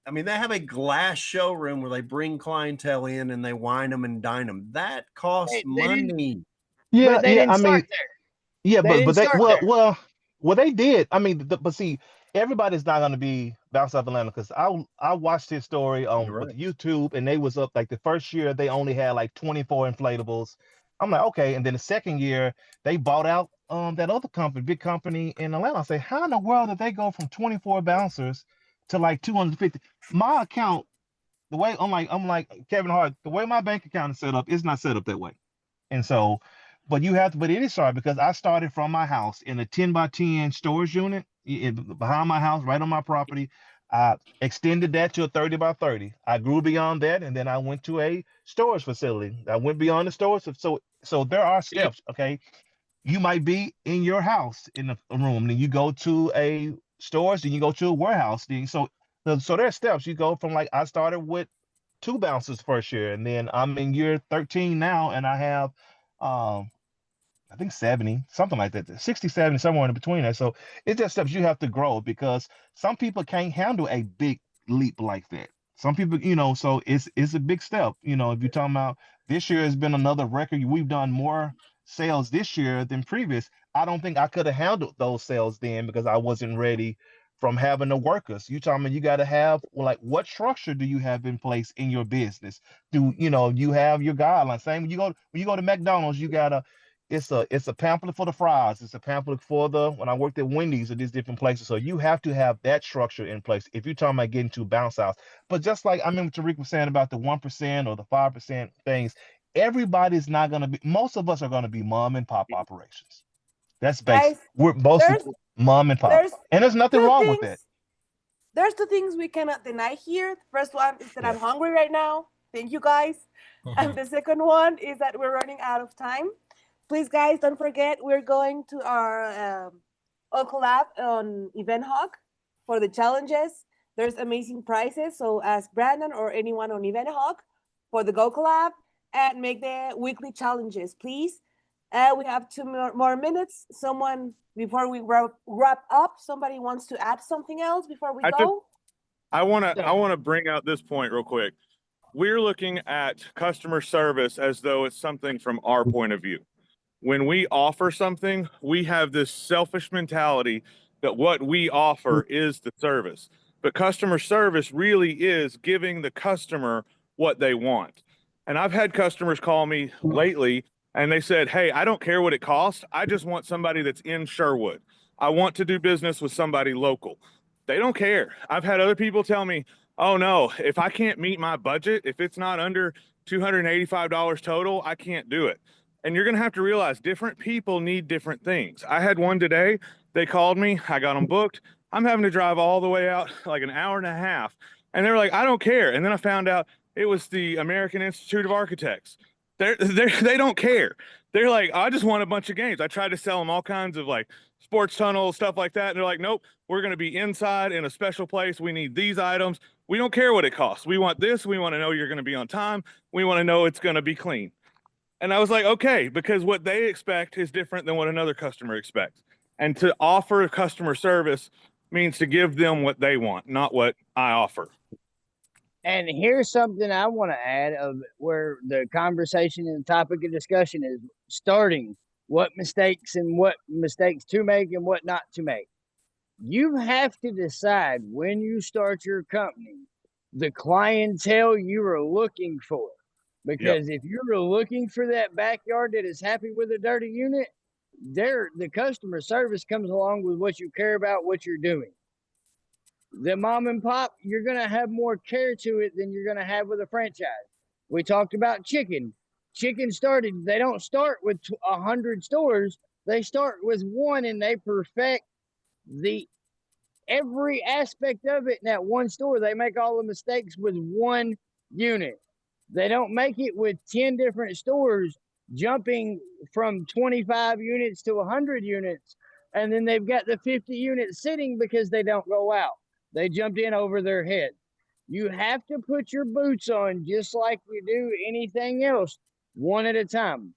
F: I mean, they have a glass showroom where they bring clientele in and they wine them and dine them. That costs
B: they didn't,
F: money.
J: yeah,
B: but they
J: yeah.
B: didn't
J: I
B: start
J: mean,
B: there.
J: yeah,
B: They
J: but
B: didn't
J: they
B: start there.
J: well they did. I mean, but see, everybody's not going to be bounce off Atlanta, because I watched his story
F: You're
J: with
F: right.
J: YouTube, and they was up like the first year they only had like 24 inflatables. I'm like, okay, and then the second year they bought out that other company, big company in Atlanta. I say, how in the world did they go from 24 bouncers to like 250? My account, the way I'm like Kevin Hart, the way my bank account is set up, it's not set up that way. And so, but it is hard because I started from my house in a 10 by 10 storage unit behind my house, right on my property. I extended that to a 30 by 30. I grew beyond that, and then I went to a storage facility. I went beyond the storage. So there are steps. Okay, you might be in your house in a room, then you go to a storage, then you go to a warehouse. So there are steps. You go from, like, I started with 2 bouncers first year, and then I'm in year 13 now, and I have um I think 70, something like that, 60, 70, somewhere in between that. So it's just steps you have to grow, because some people can't handle a big leap like that. Some people, so it's a big step. If you're talking about this year has been another record, we've done more sales this year than previous. I don't think I could have handled those sales then, because I wasn't ready from having the workers. You talking about you got to have, well, like, what structure do you have in place in your business? Do you have your guidelines? Same when you go to McDonald's, you gotta, it's a pamphlet for the fries. It's a pamphlet for the, when I worked at Wendy's or these different places. So you have to have that structure in place if you're talking about getting to bounce house. But just like I remember Tariq was saying about the 1% or the 5% things, everybody's not gonna be. Most of us are gonna be mom and pop operations. That's basic.
I: Guys,
J: We're mostly
I: there's
J: mom and pop,
I: there's
J: and there's nothing
I: two
J: wrong with that.
I: things. There's two things we cannot deny here. The first one is that
J: Yeah.
I: I'm hungry right now. Thank you, guys. And the second one is that we're running out of time. Please, guys, don't forget we're going to our collab on Event Hawk for the challenges. There's amazing prizes. So ask Brandon or anyone on Event Hawk for the Go collab and make the weekly challenges, please. We have two more minutes. Someone, before we wrap up, somebody wants to add something else before we go?
H: I want to
B: No.
H: bring out this point real quick. We're looking at customer service as though it's something from our point of view. when we offer something, we have this selfish mentality that what we offer is the service. But customer service really is giving the customer what they want. And I've had customers call me lately and they said, "Hey, I don't care what it costs. I just want somebody that's in Sherwood. I want to do business with somebody local." They don't care. I've had other people tell me, "Oh no, if I can't meet my budget, if it's not under $285 total, I can't do it." And you're going to have to realize different people need different things. I had one today. They called me. I got them booked. I'm having to drive all the way out like an hour and a half. And they were like, "I don't care." And then I found out it was the American Institute of Architects. They don't care. They're like, "I just want a bunch of games." I tried to sell them all kinds of like sports tunnels, stuff like that. And they're like, "Nope, we're going to be inside in a special place. We need these items. We don't care what it costs. We want this. We want to know you're going to be on time. We want to know it's going to be clean." And I was like, okay, because what they expect is different than what another customer expects. And to offer customer service means to give them what they want, not what I offer.
B: And here's something I want to add of where the conversation and the topic of discussion is starting what mistakes to make and what not to make. You have to decide when you start your company the clientele you are looking for. Because if you're looking for that backyard that is happy with a dirty unit, the customer service comes along with what you care about, what you're doing. The mom and pop, you're going to have more care to it than you're going to have with a franchise. We talked about chicken. Chicken they don't start with 100 stores. They start with one and they perfect every aspect of it in that one store. They make all the mistakes with one unit. They don't make it with 10 different stores jumping from 25 units to 100 units. And then they've got the 50 units sitting because they don't go out. They jumped in over their head. You have to put your boots on just like you do anything else, one at a time.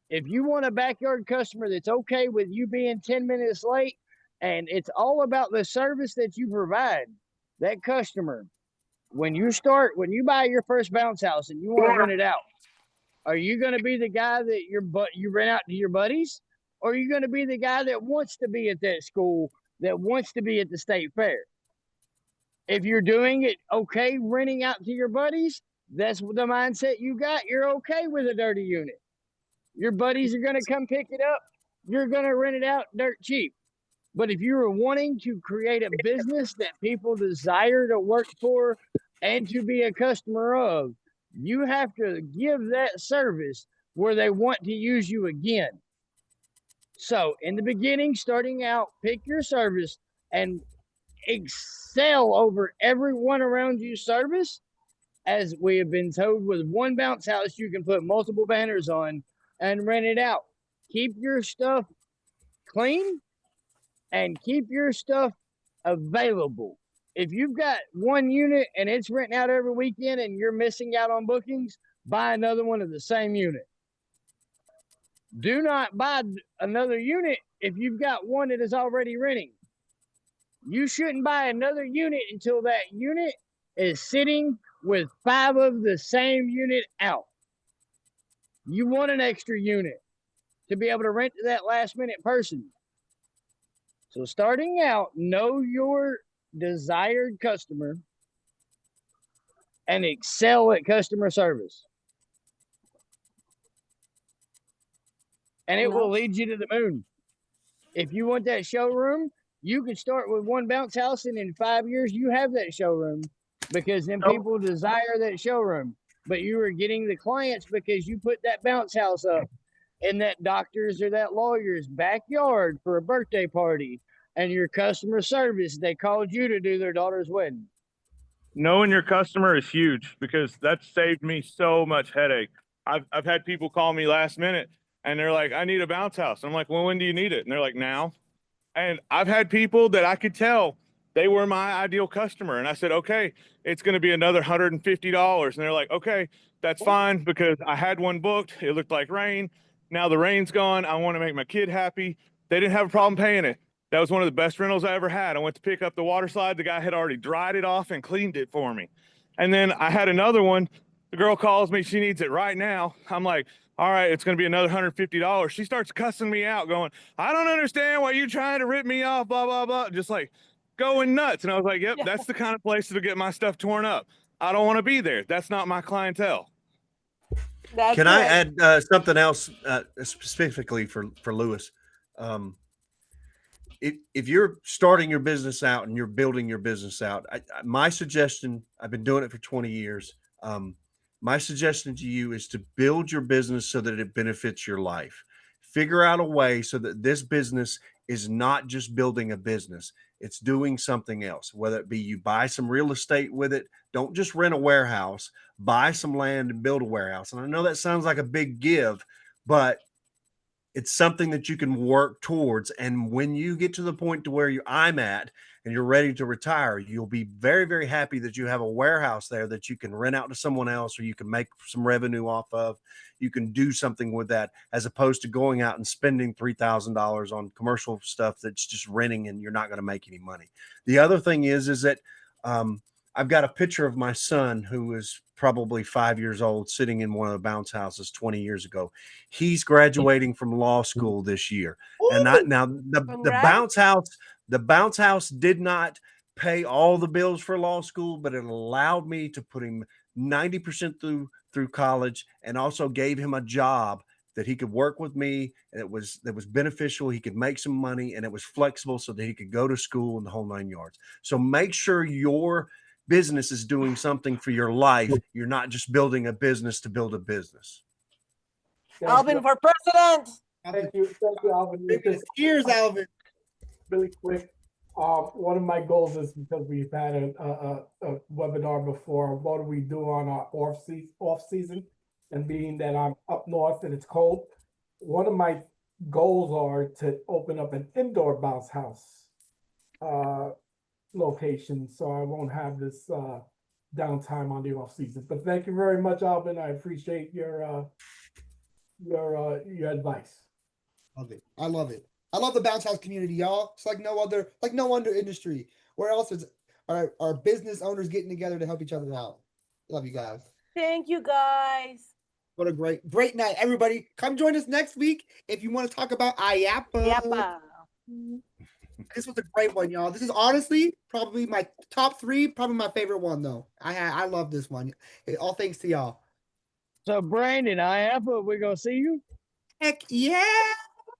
B: If you want a backyard customer that's okay with you being 10 minutes late, and it's all about the service that you provide, that customer, when you buy your first bounce house and you want to rent it out, are you going to be the guy that you rent out to your buddies? Or are you going to be the guy that wants to be at that school, that wants to be at the state fair? If you're doing it okay, renting out to your buddies, that's the mindset you got. You're okay with a dirty unit. Your buddies are going to come pick it up. You're going to rent it out dirt cheap. But if you are wanting to create a business that people desire to work for and to be a customer of, you have to give that service where they want to use you again. So in the beginning, starting out, pick your service and excel over everyone around you service. As we have been told, with one bounce house, you can put multiple banners on and rent it out. Keep your stuff clean and keep your stuff available. If you've got one unit and it's renting out every weekend and you're missing out on bookings, buy another one of the same unit. Do not buy another unit if you've got one that is already renting. You shouldn't buy another unit until that unit is sitting with 5 of the same unit out. You want an extra unit to be able to rent to that last minute person. So starting out, know your desired customer and excel at customer service. And it will lead you to the moon. If you want that showroom, you can start with one bounce house, and in 5 years, you have that showroom because then people desire that showroom. But you are getting the clients because you put that bounce house up in that doctor's or that lawyer's backyard for a birthday party, and your customer service, they called you to do their daughter's wedding.
H: Knowing your customer is huge because that saved me so much headache. I've had people call me last minute and they're like, "I need a bounce house." I'm like, "Well, when do you need it?" And they're like, "Now." And I've had people that I could tell they were my ideal customer. And I said, "Okay, it's going to be another $150. And they're like, "Okay, that's fine," because I had one booked. It looked like rain. Now the rain's gone. I want to make my kid happy. They didn't have a problem paying it. That was one of the best rentals I ever had. I went to pick up the water slide. The guy had already dried it off and cleaned it for me. And then I had another one The girl calls me. She needs it right now. I'm like, all right, it's going to be another $150. She starts cussing me out, going, I don't understand why you're trying to rip me off, blah, blah, blah. Just like going nuts. And I was like, yep, that's the kind of place to get my stuff torn up. I don't want to be there. That's not my clientele.
I: That's
F: Can I
I: correct.
F: add something else specifically for Lewis? If you're starting your business out and you're building your business out, my suggestion, I've been doing it for 20 years. My suggestion to you is to build your business so that it benefits your life. Figure out a way so that this business is not just building a business, it's doing something else, whether it be you buy some real estate with it. Don't just rent a warehouse, buy some land and build a warehouse. And I know that sounds like a big give, but it's something that you can work towards. And when you get to the point to where I'm at and you're ready to retire, you'll be very, very happy that you have a warehouse there that you can rent out to someone else, or you can make some revenue off of. You can do something with that, as opposed to going out and spending $3,000 on commercial stuff that's just renting and you're not going to make any money. The other thing is that I've got a picture of my son, who is probably 5 years old, sitting in one of the bounce houses 20 years ago. He's graduating from law school this year. And now the bounce house did not pay all the bills for law school, but it allowed me to put him 90% through college, and also gave him a job that he could work with me, and that was beneficial. He could make some money, and it was flexible so that he could go to school and the whole 9 yards. So make sure your business is doing something for your life. You're not just building a business to build a business.
I: Alvin for president.
E: Thank you, Alvin.
A: Cheers, Alvin.
E: Really quick. One of my goals is, because we've had a webinar before, what do we do on our off season? And being that I'm up north and it's cold, one of my goals are to open up an indoor bounce house location, so I won't have this downtime on the off season. But thank you very much, Alvin. I appreciate your advice.
A: Love it. I love it. I love the bounce house community, y'all. It's like no other industry. Where else is our business owners getting together to help each other out? Love you guys.
I: Thank you, guys.
A: What a great night, everybody. Come join us next week if you want to talk about IAPA.
I: Yappa.
A: This was a great one, y'all. This is honestly probably my top 3, probably my favorite one, though. I love this one. All thanks to y'all.
B: So Brandon, we're gonna see you.
A: Heck yeah.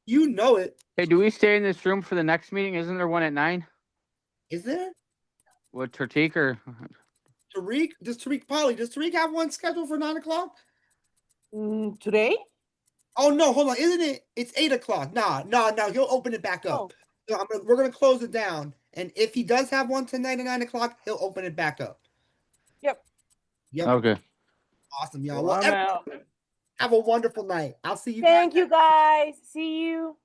A: You know it.
C: Hey, do we stay in this room for the next meeting? Isn't there one at 9?
A: Is there?
C: What, Tariq or
A: Tariq? Does Tariq have one scheduled for 9 o'clock?
I: Today?
A: Oh no, hold on. Isn't it? It's 8 o'clock. Nah. He'll open it back up. So we're gonna close it down. And if he does have one tonight at 9 o'clock, he'll open it back up.
I: Yep.
C: Okay.
A: Awesome, y'all.
B: Well, I'm out.
A: Have a wonderful night. I'll see you.
I: Thank you, guys. See you.